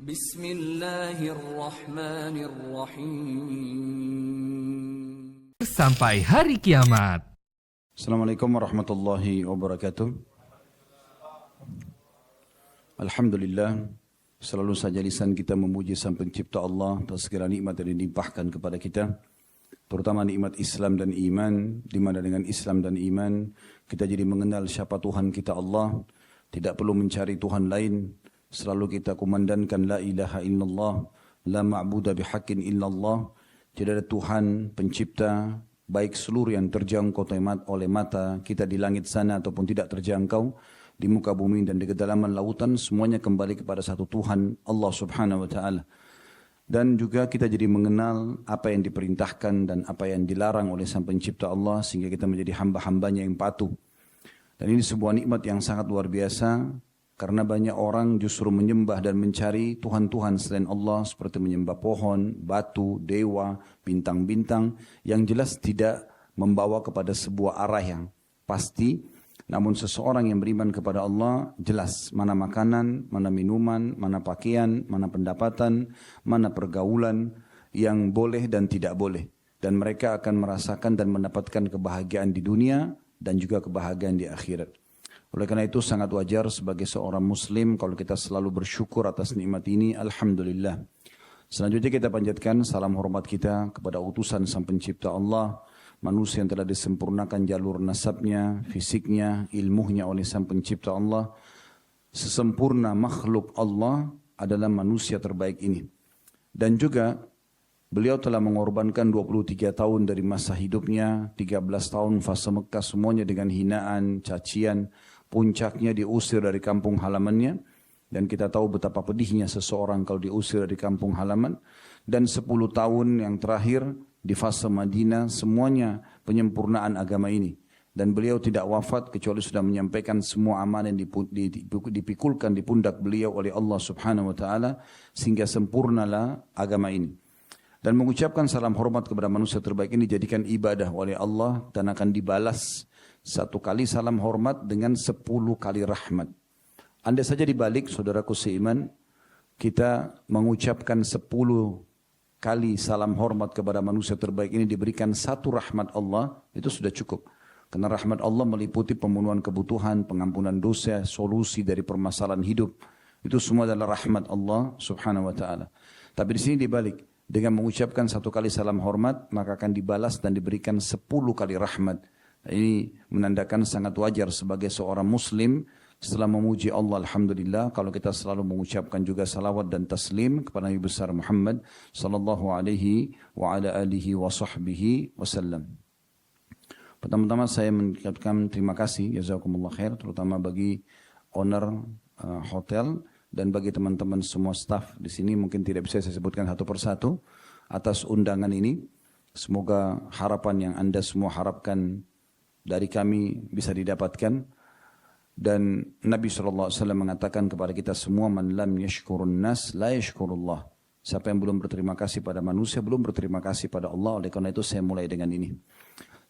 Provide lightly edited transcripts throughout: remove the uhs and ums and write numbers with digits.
Bismillahirrahmanirrahim. Sampai hari kiamat. Assalamualaikum warahmatullahi wabarakatuh. Alhamdulillah, selalu saja lisan kita memuji Sang Pencipta Allah atas segala nikmat yang dilimpahkan kepada kita, terutama nikmat Islam dan iman, di mana dengan Islam dan iman kita jadi mengenal siapa Tuhan kita Allah, tidak perlu mencari Tuhan lain, selalu kita kumandangkan la ilaha illallah, la ma'budu bihaqqin illallah, tidak ada Tuhan pencipta baik seluruh yang terjangkau oleh mata kita di langit sana ataupun tidak terjangkau di muka bumi dan di kedalaman lautan, semuanya kembali kepada satu Tuhan Allah Subhanahu wa taala. Dan juga kita jadi mengenal apa yang diperintahkan dan apa yang dilarang oleh Sang Pencipta Allah, sehingga kita menjadi hamba-hambanya yang patuh. Dan ini sebuah nikmat yang sangat luar biasa, karena banyak orang justru menyembah dan mencari Tuhan-Tuhan selain Allah, seperti menyembah pohon, batu, dewa, bintang-bintang, yang jelas tidak membawa kepada sebuah arah yang pasti. Namun seseorang yang beriman kepada Allah jelas mana makanan, mana minuman, mana pakaian, mana pendapatan, mana pergaulan yang boleh dan tidak boleh. Dan mereka akan merasakan dan mendapatkan kebahagiaan di dunia dan juga kebahagiaan di akhirat. Oleh karena itu sangat wajar sebagai seorang muslim kalau kita selalu bersyukur atas nikmat ini. Alhamdulillah. Selanjutnya kita panjatkan salam hormat kita kepada utusan Sang Pencipta Allah, manusia yang telah disempurnakan jalur nasabnya, fisiknya, ilmunya oleh Sang Pencipta Allah. Sesempurna makhluk Allah adalah manusia terbaik ini. Dan juga beliau telah mengorbankan 23 tahun dari masa hidupnya, 13 tahun fase Mekah semuanya dengan hinaan, cacian, puncaknya diusir dari kampung halamannya. Dan kita tahu betapa pedihnya seseorang kalau diusir dari kampung halaman. Dan 10 tahun yang terakhir di fase Madinah semuanya penyempurnaan agama ini. Dan beliau tidak wafat kecuali sudah menyampaikan semua amanah yang dipikulkan di pundak beliau oleh Allah Subhanahu wa taala, sehingga sempurnalah agama ini. Dan mengucapkan salam hormat kepada manusia terbaik ini jadikan ibadah oleh Allah dan akan dibalas 1 kali salam hormat dengan 10 kali rahmat. Andai saja dibalik, saudaraku seiman, kita mengucapkan 10 kali salam hormat kepada manusia terbaik ini diberikan 1 rahmat Allah, itu sudah cukup. Karena rahmat Allah meliputi pemenuhan kebutuhan, pengampunan dosa, solusi dari permasalahan hidup. Itu semua adalah rahmat Allah Subhanahu wa taala. Tapi di sini dibalik, dengan mengucapkan 1 kali salam hormat, maka akan dibalas dan diberikan 10 kali rahmat. Ini menandakan sangat wajar sebagai seorang muslim setelah memuji Allah, alhamdulillah, kalau kita selalu mengucapkan juga salawat dan taslim kepada Nabi besar Muhammad sallallahu alaihi wa ala alihi wa sahbihi wasallam. Pertama-tama saya mengucapkan terima kasih, jazakumullah khair, terutama bagi owner hotel dan bagi teman-teman semua staf di sini. Mungkin tidak bisa saya sebutkan satu persatu atas undangan ini. Semoga harapan yang Anda semua harapkan dari kami bisa didapatkan. Dan Nabi SAW mengatakan kepada kita semua, man lam yashkurun nas la yashkurullah. Siapa yang belum berterima kasih pada manusia belum berterima kasih pada Allah. Oleh karena itu saya mulai dengan ini.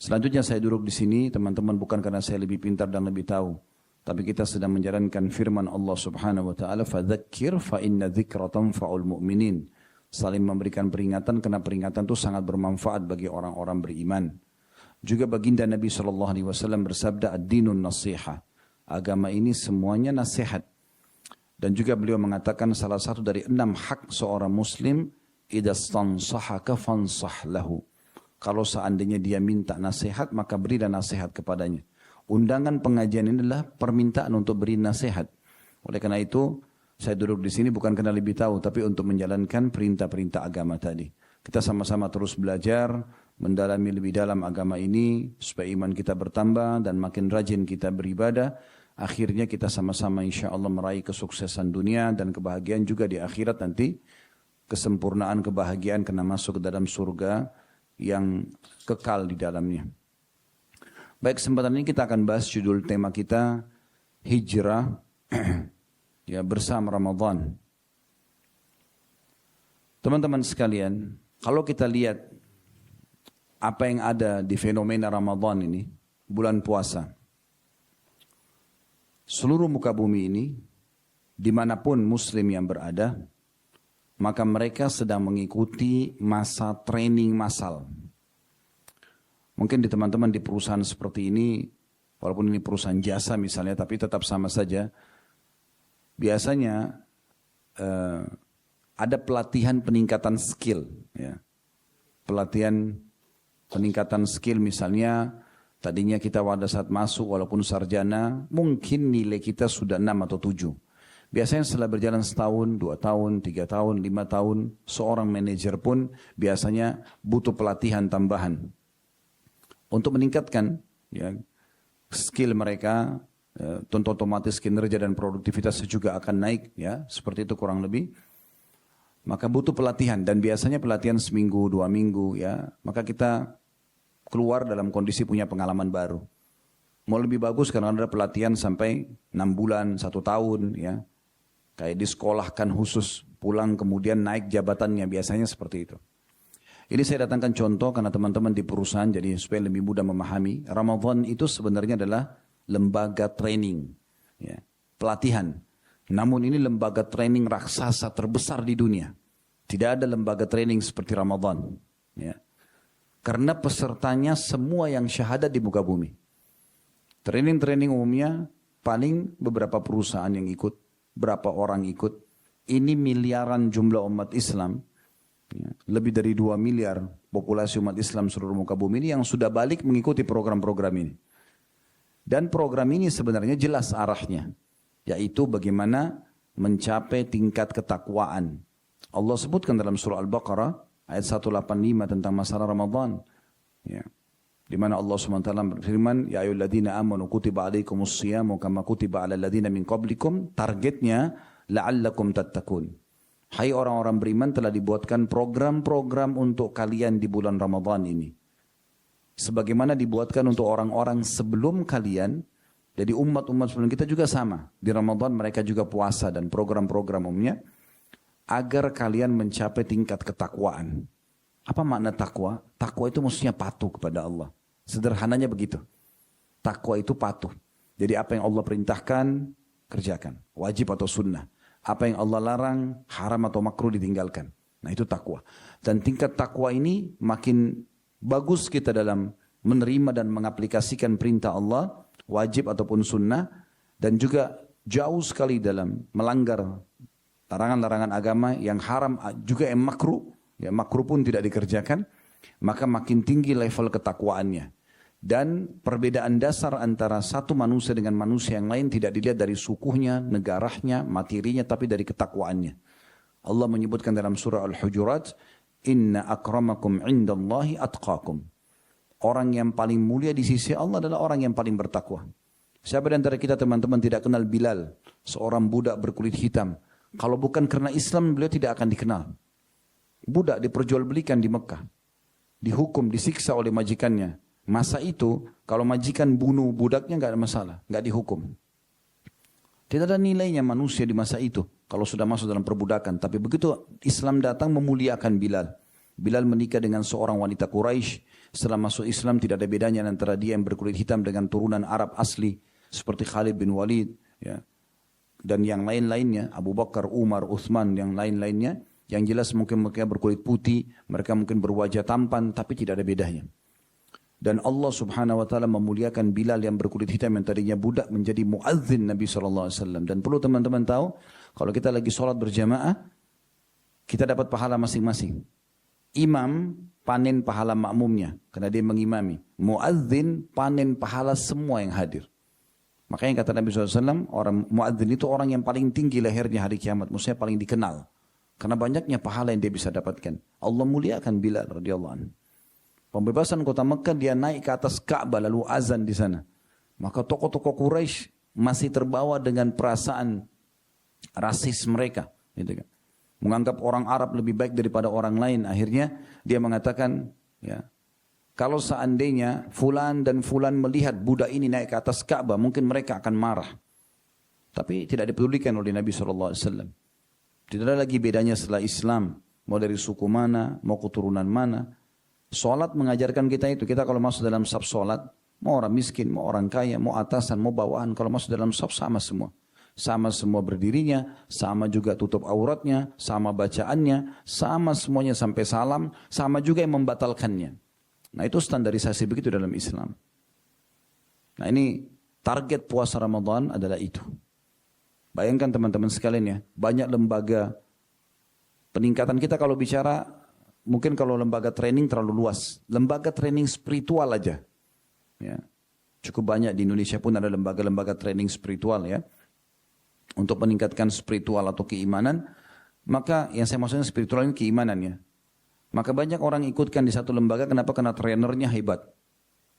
Selanjutnya saya duduk di sini teman-teman bukan karena saya lebih pintar dan lebih tahu, tapi kita sedang menjalankan firman Allah Subhanahu wa taala, fadzakir fa inna dzikra tanfa'ul mu'minin. Saling memberikan peringatan karena peringatan itu sangat bermanfaat bagi orang-orang beriman. Juga baginda Nabi SAW bersabda, ad-dinun nasiha. Agama ini semuanya nasihat. Dan juga beliau mengatakan salah satu dari 6 hak seorang muslim, idza stansahaka fansah lahu. Kalau seandainya dia minta nasihat, maka berilah nasihat kepadanya. Undangan pengajian ini adalah permintaan untuk beri nasihat. Oleh karena itu, saya duduk di sini bukan karena lebih tahu, tapi untuk menjalankan perintah-perintah agama tadi. Kita sama-sama terus belajar, mendalami lebih dalam agama ini, supaya iman kita bertambah dan makin rajin kita beribadah. Akhirnya kita sama-sama insya Allah meraih kesuksesan dunia dan kebahagiaan juga di akhirat nanti. Kesempurnaan kebahagiaan karena masuk ke dalam surga yang kekal di dalamnya. Baik, kesempatan ini kita akan bahas judul tema kita, hijrah ya bersama Ramadan. Teman-teman sekalian, kalau kita lihat apa yang ada di fenomena Ramadan ini, bulan puasa, seluruh muka bumi ini, dimanapun muslim yang berada, maka mereka sedang mengikuti masa training massal. Mungkin di teman-teman di perusahaan seperti ini, walaupun ini perusahaan jasa misalnya, tapi tetap sama saja. Biasanya ada pelatihan peningkatan skill. Ya. Pelatihan peningkatan skill misalnya, tadinya kita pada saat masuk walaupun sarjana, mungkin nilai kita sudah 6 atau 7. Biasanya setelah berjalan setahun, 2 tahun, 3 tahun, 5 tahun, seorang manajer pun biasanya butuh pelatihan tambahan. Untuk meningkatkan ya, skill mereka, tentu otomatis kinerja dan produktivitasnya juga akan naik, ya seperti itu kurang lebih. Maka butuh pelatihan, dan biasanya pelatihan seminggu, 2 minggu, ya. Maka kita keluar dalam kondisi punya pengalaman baru. Mau lebih bagus karena ada pelatihan sampai 6 bulan, 1 tahun, ya. Kayak disekolahkan khusus, pulang kemudian naik jabatannya, biasanya seperti itu. Ini saya datangkan contoh karena teman-teman di perusahaan jadi supaya lebih mudah memahami. Ramadan itu sebenarnya adalah lembaga training, ya, pelatihan. Namun ini lembaga training raksasa terbesar di dunia. Tidak ada lembaga training seperti Ramadan, ya. Karena pesertanya semua yang syahadat di muka bumi. Training-training umumnya paling beberapa perusahaan yang ikut, berapa orang ikut. Ini miliaran jumlah umat Islam, ya, lebih dari 2 miliar populasi umat Islam seluruh muka bumi ini yang sudah balik mengikuti program-program ini. Dan program ini sebenarnya jelas arahnya, yaitu bagaimana mencapai tingkat ketakwaan. Allah sebutkan dalam surah Al-Baqarah ayat 185 tentang masalah Ramadan, ya. Di mana Allah SWT berfirman, ya ayyuhalladzina amanu kutiba alaikumus shiyamu kama kutiba alal ladzina min qablikum, targetnya la'allakum tattaqun. Hai orang-orang beriman, telah dibuatkan program-program untuk kalian di bulan Ramadan ini. Sebagaimana dibuatkan untuk orang-orang sebelum kalian. Jadi umat-umat sebelum kita juga sama. Di Ramadan mereka juga puasa dan program-program umumnya. Agar kalian mencapai tingkat ketakwaan. Apa makna takwa? Takwa itu maksudnya patuh kepada Allah. Sederhananya begitu. Takwa itu patuh. Jadi apa yang Allah perintahkan, kerjakan. Wajib atau sunnah. Apa yang Allah larang, haram atau makruh ditinggalkan. Nah itu takwa. Dan tingkat takwa ini makin bagus kita dalam menerima dan mengaplikasikan perintah Allah, wajib ataupun sunnah. Dan juga jauh sekali dalam melanggar larangan-larangan agama yang haram juga yang makruh. Ya, makruh pun tidak dikerjakan, maka makin tinggi level ketakwaannya. Dan perbedaan dasar antara satu manusia dengan manusia yang lain tidak dilihat dari sukunya, negaranya, materinya, tapi dari ketakwaannya. Allah menyebutkan dalam surah Al-Hujurat, Inna akramakum indallahi atqakum. Orang yang paling mulia di sisi Allah adalah orang yang paling bertakwa. Siapa di antara kita teman-teman tidak kenal Bilal, seorang budak berkulit hitam? Kalau bukan karena Islam, beliau tidak akan dikenal. Budak diperjualbelikan di Mekah, dihukum, disiksa oleh majikannya. Masa itu kalau majikan bunuh budaknya nggak ada masalah, nggak dihukum. Tidak ada nilainya manusia di masa itu kalau sudah masuk dalam perbudakan. Tapi begitu Islam datang memuliakan Bilal. Bilal menikah dengan seorang wanita Quraisy. Setelah masuk Islam tidak ada bedanya antara dia yang berkulit hitam dengan turunan Arab asli seperti Khalid bin Walid, ya, dan yang lain-lainnya, Abu Bakar, Umar, Uthman, yang lain-lainnya. Yang jelas mungkin mereka berkulit putih, mereka mungkin berwajah tampan, tapi tidak ada bedanya. Dan Allah subhanahu wa ta'ala memuliakan Bilal yang berkulit hitam yang tadinya budak menjadi muadzin Nabi SAW. Dan perlu teman-teman tahu, kalau kita lagi sholat berjamaah, kita dapat pahala masing-masing. Imam panen pahala makmumnya, karena dia mengimami. Muadzin panen pahala semua yang hadir. Makanya kata Nabi SAW, orang muadzin itu orang yang paling tinggi lehernya hari kiamat, maksudnya paling dikenal. Karena banyaknya pahala yang dia bisa dapatkan. Allah muliakan Bilal radhiyallahu anhu. Pembebasan kota Mekah, dia naik ke atas Ka'bah lalu azan di sana. Maka tokoh-tokoh Quraisy masih terbawa dengan perasaan rasis mereka, gitu kan. Menganggap orang Arab lebih baik daripada orang lain. Akhirnya dia mengatakan, ya, kalau seandainya fulan dan fulan melihat budak ini naik ke atas Ka'bah, mungkin mereka akan marah. Tapi tidak dipedulikan oleh Nabi SAW. Tidak ada lagi bedanya setelah Islam. Mau dari suku mana, mau keturunan mana. Salat mengajarkan kita itu. Kita kalau masuk dalam saf salat, mau orang miskin, mau orang kaya, mau atasan, mau bawahan. Kalau masuk dalam saf sama semua. sama semua berdirinya, sama juga tutup auratnya, sama bacaannya, sama semuanya sampai salam, sama juga yang membatalkannya. Nah itu standarisasi begitu dalam Islam. Nah ini target puasa Ramadan adalah itu. Bayangkan teman-teman sekalian ya, banyak lembaga peningkatan kita kalau bicara, mungkin kalau lembaga training terlalu luas. Lembaga training spiritual aja. Ya. Cukup banyak di Indonesia pun ada lembaga-lembaga training spiritual ya. Untuk meningkatkan spiritual atau keimanan. Maka yang saya maksudnya spiritual ini keimanan ya. Maka banyak orang ikutkan di satu lembaga, kenapa? Karena trainernya hebat.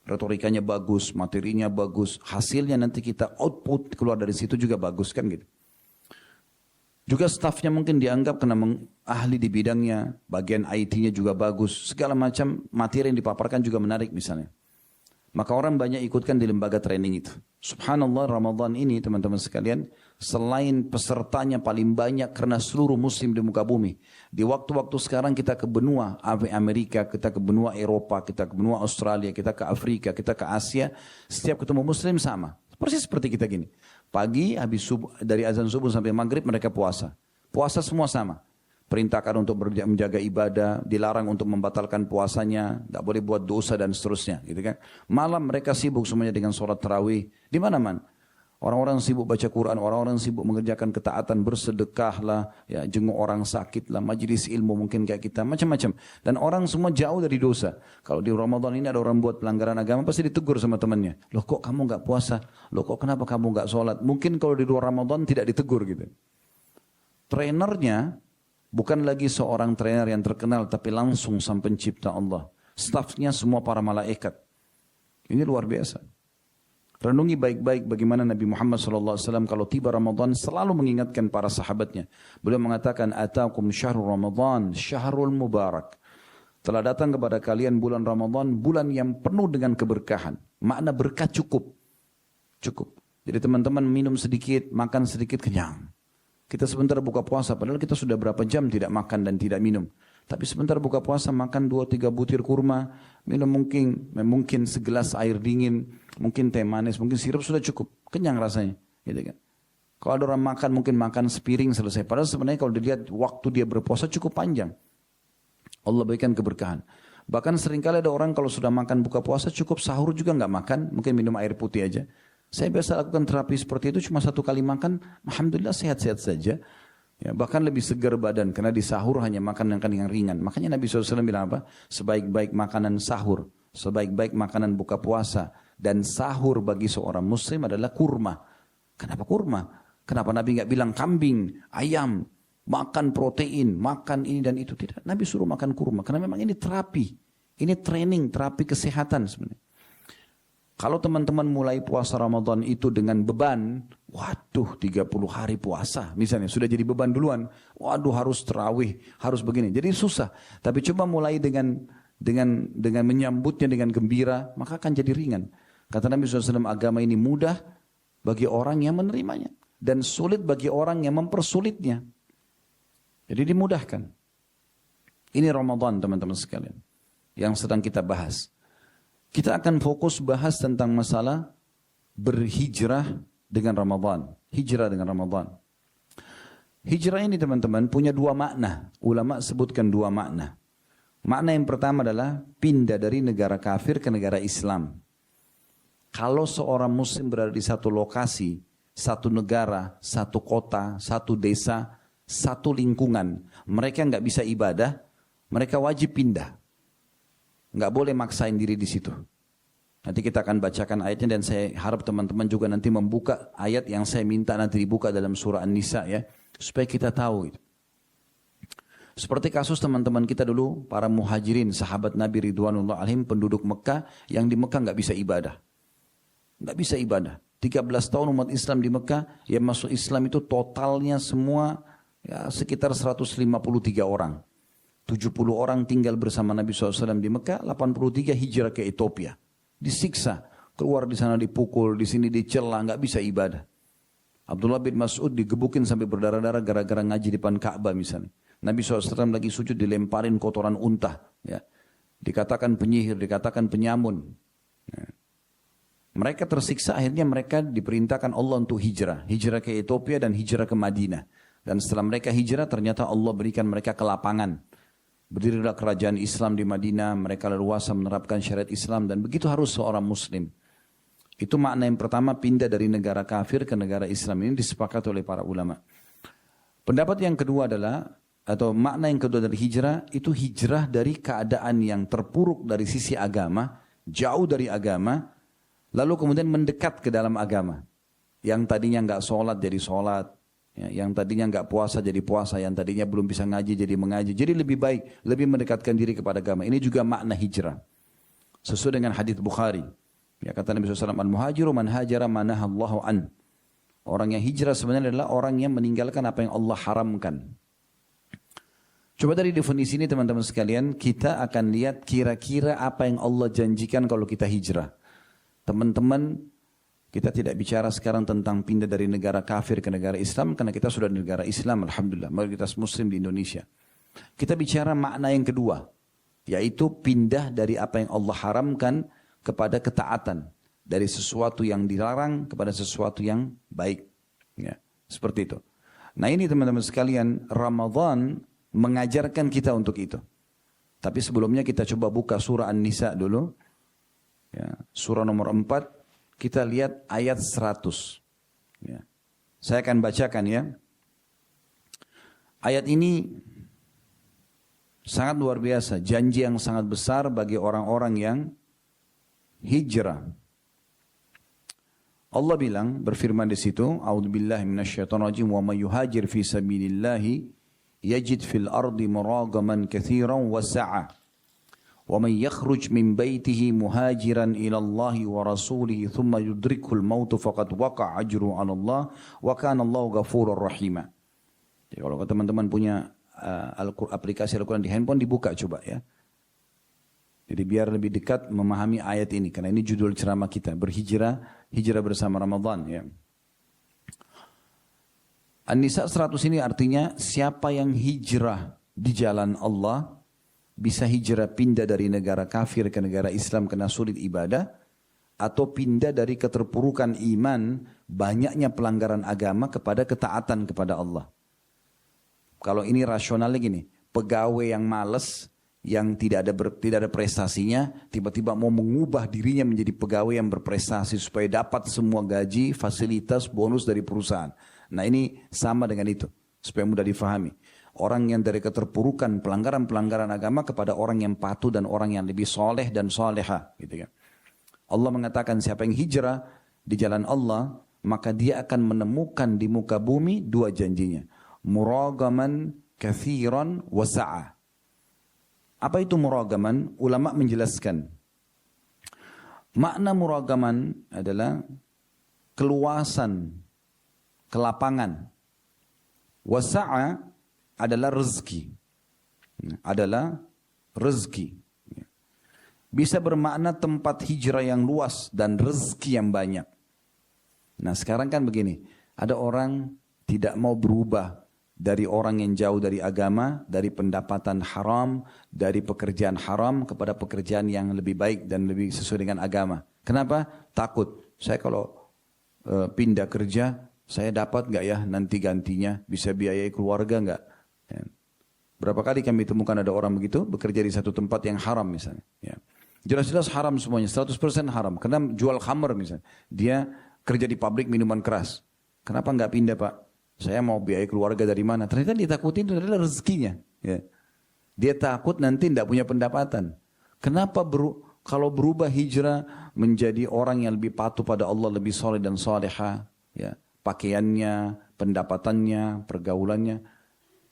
Retorikanya bagus, materinya bagus. Hasilnya nanti kita output keluar dari situ juga bagus kan gitu. Juga stafnya mungkin dianggap karena ahli di bidangnya, bagian IT-nya juga bagus. Segala macam materi yang dipaparkan juga menarik misalnya. Maka orang banyak ikutkan di lembaga training itu. Subhanallah, Ramadan ini teman-teman sekalian, selain pesertanya paling banyak karena seluruh muslim di muka bumi. Di waktu-waktu sekarang kita ke benua Amerika, kita ke benua Eropa, kita ke benua Australia, kita ke Afrika, kita ke Asia. Setiap ketemu muslim sama. Persis seperti kita gini. Pagi habis subuh, dari azan subuh sampai maghrib mereka puasa. Puasa semua sama. Perintahkan untuk menjaga ibadah, dilarang untuk membatalkan puasanya, tidak boleh buat dosa dan seterusnya, gitu kan. Malam mereka sibuk semuanya dengan sholat tarawih, di mana-mana. Orang-orang sibuk baca Quran, orang-orang sibuk mengerjakan ketaatan, bersedekah lah, ya, jenguk orang sakit lah, majelis ilmu mungkin kayak kita, macam-macam. Dan orang semua jauh dari dosa. Kalau di Ramadan ini ada orang buat pelanggaran agama, pasti ditegur sama temannya. Loh kok kamu nggak puasa? Loh kok kenapa kamu nggak sholat? Mungkin kalau di luar Ramadan tidak ditegur gitu. Trainernya bukan lagi seorang trainer yang terkenal, tapi langsung sang pencipta Allah. Stafnya semua para malaikat. Ini luar biasa. Renungi baik-baik bagaimana Nabi Muhammad SAW kalau tiba Ramadan selalu mengingatkan para sahabatnya. Beliau mengatakan, Atakum syahrul Ramadan, syahrul mubarak. Telah datang kepada kalian bulan Ramadan, bulan yang penuh dengan keberkahan. Makna berkah cukup. Cukup. Jadi teman-teman minum sedikit, makan sedikit, kenyang. Kita sebentar buka puasa, padahal kita sudah berapa jam tidak makan dan tidak minum. Tapi sebentar buka puasa, makan 2-3 butir kurma, minum mungkin segelas air dingin, mungkin teh manis, mungkin sirup sudah cukup. Kenyang rasanya. Gitu kan. Kalau ada orang makan, mungkin makan sepiring selesai. Padahal sebenarnya kalau dilihat waktu dia berpuasa cukup panjang. Allah berikan keberkahan. Bahkan seringkali ada orang kalau sudah makan buka puasa cukup sahur juga nggak makan, mungkin minum air putih aja. Saya biasa lakukan terapi seperti itu, cuma 1 kali makan, alhamdulillah sehat-sehat saja. Ya, bahkan lebih segar badan, karena di sahur hanya makan yang ringan. Makanya Nabi SAW bilang apa? Sebaik-baik makanan sahur, sebaik-baik makanan buka puasa, dan sahur bagi seorang muslim adalah kurma. Kenapa kurma? Kenapa Nabi nggak bilang kambing, ayam, makan protein, makan ini dan itu? Tidak, Nabi suruh makan kurma, karena memang ini terapi. Ini training, terapi kesehatan sebenarnya. Kalau teman-teman mulai puasa Ramadan itu dengan beban, waduh 30 hari puasa misalnya, sudah jadi beban duluan. Waduh harus tarawih, harus begini. Jadi susah. Tapi coba mulai dengan menyambutnya dengan gembira, maka akan jadi ringan. Kata Nabi SAW, agama ini mudah bagi orang yang menerimanya. Dan sulit bagi orang yang mempersulitnya. Jadi dimudahkan. Ini Ramadan teman-teman sekalian, yang sedang kita bahas. Kita akan fokus bahas tentang masalah berhijrah dengan Ramadan. Hijrah dengan Ramadan. Hijrah ini teman-teman punya 2 makna. Ulama sebutkan 2 makna. Makna yang pertama adalah pindah dari negara kafir ke negara Islam. Kalau seorang muslim berada di satu lokasi, satu negara, satu kota, satu desa, satu lingkungan, mereka nggak bisa ibadah, mereka wajib pindah. Nggak boleh maksain diri di situ. Nanti kita akan bacakan ayatnya dan saya harap teman-teman juga nanti membuka ayat yang saya minta nanti dibuka dalam surah An-Nisa ya, supaya kita tahu itu. Seperti kasus teman-teman kita dulu, para muhajirin, sahabat Nabi Ridwanullah alaihim, penduduk Mekah yang di Mekah nggak bisa ibadah. Nggak bisa ibadah. 13 tahun umat Islam di Mekah, yang masuk Islam itu totalnya semua ya, sekitar 153 orang. 70 orang tinggal bersama Nabi SAW di Mekah, 83 hijrah ke Ethiopia. Disiksa, keluar di sana dipukul, di sini dicela, nggak bisa ibadah. Abdullah bin Mas'ud digebukin sampai berdarah-darah gara-gara ngaji di depan Ka'bah misalnya. Nabi SAW lagi sujud dilemparin kotoran unta. Ya. Dikatakan penyihir, dikatakan penyamun. Ya. Mereka tersiksa, akhirnya mereka diperintahkan Allah untuk hijrah. Hijrah ke Ethiopia dan hijrah ke Madinah. Dan setelah mereka hijrah, ternyata Allah berikan mereka kelapangan. Berdirilah kerajaan Islam di Madinah, mereka leluasa menerapkan syariat Islam, dan begitu harus seorang Muslim. Itu makna yang pertama, pindah dari negara kafir ke negara Islam. Ini disepakati oleh para ulama. Pendapat yang kedua adalah, atau makna yang kedua dari hijrah, itu hijrah dari keadaan yang terpuruk dari sisi agama, jauh dari agama, lalu kemudian mendekat ke dalam agama. Yang tadinya nggak sholat jadi sholat, ya, yang tadinya nggak puasa jadi puasa, yang tadinya belum bisa ngaji jadi mengaji. Jadi lebih baik, lebih mendekatkan diri kepada agama. Ini juga makna hijrah. Sesuai dengan hadis Bukhari. Ya, kata Nabi SAW, Al-muhajiru man hajara manahallahu an. Orang yang hijrah sebenarnya adalah orang yang meninggalkan apa yang Allah haramkan. Coba dari definisi ini teman-teman sekalian, kita akan lihat kira-kira apa yang Allah janjikan kalau kita hijrah. Teman-teman, kita tidak bicara sekarang tentang pindah dari negara kafir ke negara Islam, karena kita sudah di negara Islam, Alhamdulillah, mayoritas Muslim di Indonesia. Kita bicara makna yang kedua, yaitu pindah dari apa yang Allah haramkan kepada ketaatan. Dari sesuatu yang dilarang kepada sesuatu yang baik. Ya, seperti itu. Nah ini teman-teman sekalian, Ramadan mengajarkan kita untuk itu. Tapi sebelumnya kita coba buka surah An-Nisa dulu. Ya, surah nomor 4, kita lihat ayat 100. Ya. Saya akan bacakan ya. Ayat ini sangat luar biasa, janji yang sangat besar bagi orang-orang yang hijrah. Allah bilang, berfirman di situ, A'udzubillahi minasyaitonirrajim, wa may yuhajir fi sabilillahi yajid fil ardi muragaman katsiran wa sa'a. Wa may yakhruj min baitihi muhajiran ila Allah wa rasulihi thumma yudrikul maut faqad waqa'a ajru 'ala Allah wa kana Allahu ghafurur rahima. Jadi kalau teman-teman punya aplikasi Al-Quran di handphone, dibuka coba ya. Jadi biar lebih dekat memahami ayat ini, karena ini judul ceramah kita, berhijrah, hijrah bersama Ramadan ya. An-Nisa 100 ini artinya siapa yang hijrah di jalan Allah, bisa hijrah pindah dari negara kafir ke negara Islam karena sulit ibadah, atau pindah dari keterpurukan iman, banyaknya pelanggaran agama kepada ketaatan kepada Allah. Kalau ini rasionalnya gini, pegawai yang malas, yang tidak ada prestasinya, tiba-tiba mau mengubah dirinya menjadi pegawai yang berprestasi supaya dapat semua gaji, fasilitas, bonus dari perusahaan. Nah ini sama dengan itu, supaya mudah difahami. Orang yang dari keterpurukan pelanggaran-pelanggaran agama kepada orang yang patuh dan orang yang lebih soleh dan soleha. Gitu kan. Allah mengatakan siapa yang hijrah di jalan Allah, maka dia akan menemukan di muka bumi dua janjinya. Muragaman kathiran wasa'a. Apa itu muragaman? Ulama menjelaskan. Makna muragaman adalah keluasan, kelapangan. Wasa'a adalah rezeki. Adalah rezeki. Bisa bermakna tempat hijrah yang luas dan rezeki yang banyak. Nah sekarang kan begini, ada orang tidak mau berubah dari orang yang jauh dari agama, dari pendapatan haram, dari pekerjaan haram kepada pekerjaan yang lebih baik dan lebih sesuai dengan agama. Kenapa? Takut. Saya kalau pindah kerja, saya dapat nggak ya nanti gantinya? Bisa biayai keluarga nggak? Ya. Berapa kali kami temukan ada orang begitu, bekerja di satu tempat yang haram misalnya. Ya. Jelas-jelas haram semuanya, 100% haram. Karena jual khamr misalnya. Dia kerja di pabrik minuman keras. Kenapa nggak pindah Pak? Saya mau biaya keluarga dari mana? Ternyata ditakutin itu adalah rezekinya. Ya. Dia takut nanti tidak punya pendapatan. Kenapa kalau berubah hijrah menjadi orang yang lebih patuh pada Allah, lebih soleh dan soleha, ya, pakaiannya, pendapatannya, pergaulannya.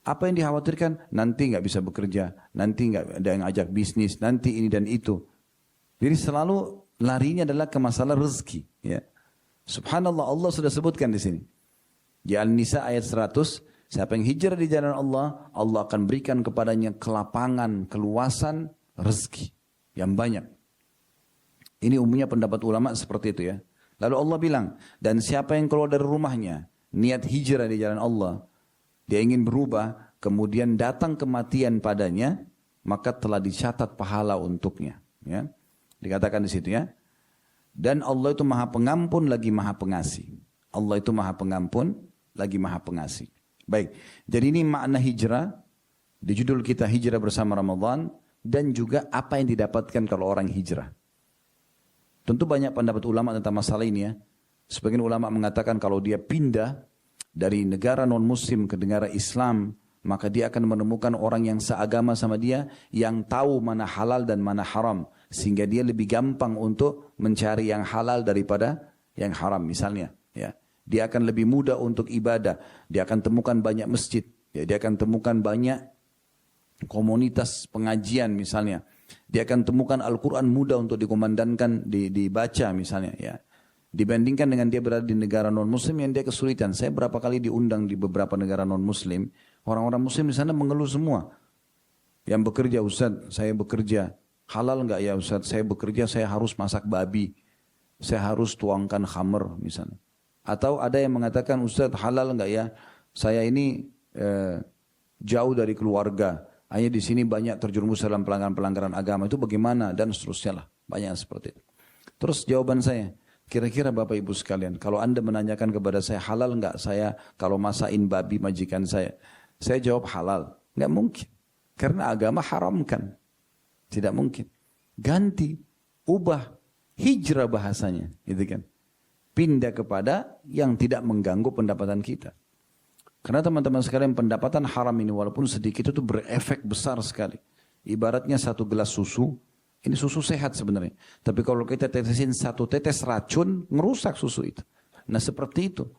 Apa yang dikhawatirkan? Nanti nggak bisa bekerja, nanti nggak ada yang ajak bisnis, nanti ini dan itu. Jadi selalu larinya adalah ke masalah rezeki. Ya. Subhanallah, Allah sudah sebutkan di sini. Di An-Nisa ayat 100, siapa yang hijrah di jalan Allah, Allah akan berikan kepadanya kelapangan, keluasan, rezeki yang banyak. Ini umumnya pendapat ulama seperti itu ya. Lalu Allah bilang, dan siapa yang keluar dari rumahnya, niat hijrah di jalan Allah, dia ingin berubah, kemudian datang kematian padanya, maka telah dicatat pahala untuknya. Ya. Dikatakan di situ ya. Dan Allah itu maha pengampun lagi maha pengasih. Allah itu maha pengampun lagi maha pengasih. Baik, jadi ini makna hijrah. Di judul kita hijrah bersama Ramadan. Dan juga apa yang didapatkan kalau orang hijrah. Tentu banyak pendapat ulama tentang masalah ini ya. Sebagian ulama mengatakan kalau dia pindah dari negara non-muslim ke negara Islam, maka dia akan menemukan orang yang seagama sama dia, yang tahu mana halal dan mana haram. Sehingga dia lebih gampang untuk mencari yang halal daripada yang haram misalnya. Ya. Dia akan lebih mudah untuk ibadah. Dia akan temukan banyak masjid. Ya, dia akan temukan banyak komunitas pengajian misalnya. Dia akan temukan Al-Quran mudah untuk dikumandangkan, dibaca misalnya. Ya. Dibandingkan dengan dia berada di negara non-muslim yang dia kesulitan. Saya berapa kali diundang di beberapa negara non-muslim. Orang-orang muslim di sana mengeluh semua. Yang bekerja, Ustaz, saya bekerja. Halal enggak ya Ustaz? Saya bekerja, saya harus masak babi. Saya harus tuangkan khamr misalnya. Atau ada yang mengatakan, Ustaz halal enggak ya? Saya ini jauh dari keluarga. Hanya di sini banyak terjerumus dalam pelanggaran-pelanggaran agama. Itu bagaimana? Dan seterusnya lah. Banyak seperti itu. Terus jawaban saya, kira-kira Bapak Ibu sekalian, kalau Anda menanyakan kepada saya, halal enggak saya kalau masain babi majikan saya jawab halal. Enggak mungkin. Karena agama haramkan. Tidak mungkin. Ganti, ubah, hijrah bahasanya. Gitu kan. Pindah kepada yang tidak mengganggu pendapatan kita. Karena teman-teman sekalian, pendapatan haram ini walaupun sedikit itu berefek besar sekali. Ibaratnya satu gelas susu, ini susu sehat sebenarnya. Tapi kalau kita tetesin satu tetes racun, ngerusak susu itu. Nah seperti itu.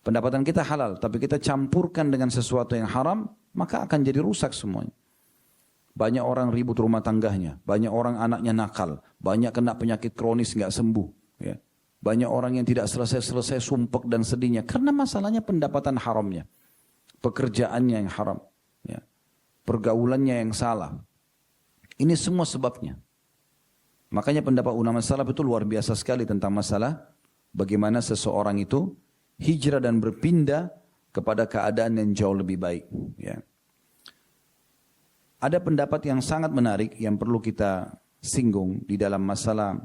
Pendapatan kita halal, tapi kita campurkan dengan sesuatu yang haram, maka akan jadi rusak semuanya. Banyak orang ribut rumah tangganya, banyak orang anaknya nakal, banyak kena penyakit kronis nggak sembuh. Ya. Banyak orang yang tidak selesai-selesai sumpek dan sedihnya, karena masalahnya pendapatan haramnya. Pekerjaannya yang haram. Ya. Pergaulannya yang salah. Ini semua sebabnya. Makanya pendapat ulama salaf itu luar biasa sekali tentang masalah bagaimana seseorang itu hijrah dan berpindah kepada keadaan yang jauh lebih baik. Ya. Ada pendapat yang sangat menarik yang perlu kita singgung di dalam masalah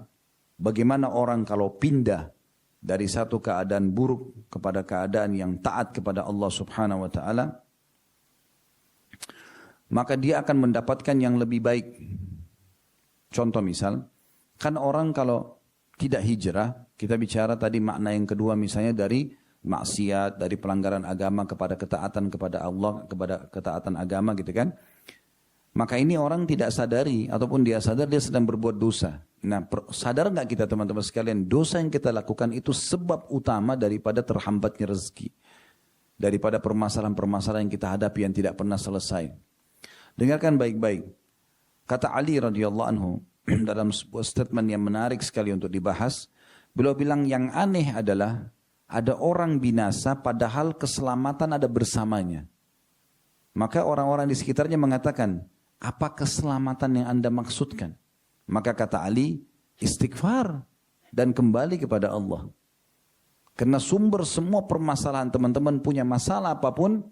bagaimana orang kalau pindah dari satu keadaan buruk kepada keadaan yang taat kepada Allah Subhanahu wa taala, maka dia akan mendapatkan yang lebih baik. Contoh misal, kan orang kalau tidak hijrah, kita bicara tadi makna yang kedua misalnya dari maksiat, dari pelanggaran agama kepada ketaatan kepada Allah, kepada ketaatan agama gitu kan. Maka ini orang tidak sadari, ataupun dia sadar dia sedang berbuat dosa. Nah, sadar nggak kita teman-teman sekalian, dosa yang kita lakukan itu sebab utama daripada terhambatnya rezeki. Daripada permasalahan-permasalahan yang kita hadapi yang tidak pernah selesai. Dengarkan baik-baik. Kata Ali radhiyallahu anhu dalam sebuah statement yang menarik sekali untuk dibahas. Beliau bilang yang aneh adalah ada orang binasa padahal keselamatan ada bersamanya. Maka orang-orang di sekitarnya mengatakan, apa keselamatan yang Anda maksudkan? Maka kata Ali, istighfar dan kembali kepada Allah. Karena sumber semua permasalahan teman-teman punya masalah apapun,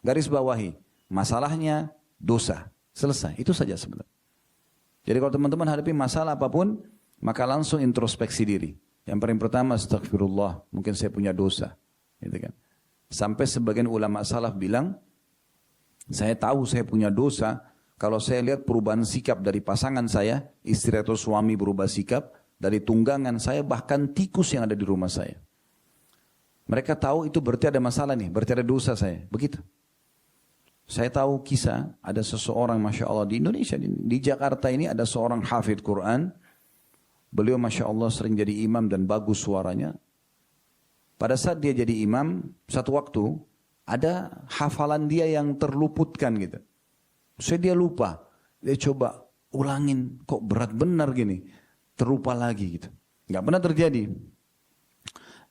garis bawahi. Masalahnya dosa. Selesai. Itu saja sebenarnya. Jadi kalau teman-teman hadapi masalah apapun, maka langsung introspeksi diri. Yang paling pertama, astagfirullah. Mungkin saya punya dosa. Gitu kan. Sampai sebagian ulama salaf bilang, saya tahu saya punya dosa, kalau saya lihat perubahan sikap dari pasangan saya, istri atau suami berubah sikap, dari tunggangan saya, bahkan tikus yang ada di rumah saya. Mereka tahu itu berarti ada masalah nih, berarti ada dosa saya. Begitu. Saya tahu kisah, ada seseorang Masya Allah di Indonesia, di Jakarta ini ada seorang hafidh Quran. Beliau Masya Allah sering jadi imam dan bagus suaranya. Pada saat dia jadi imam, satu waktu, ada hafalan dia yang terluputkan gitu. Dia lupa. Dia coba ulangin. Kok berat benar gini. Terlupa lagi gitu. Gak pernah terjadi.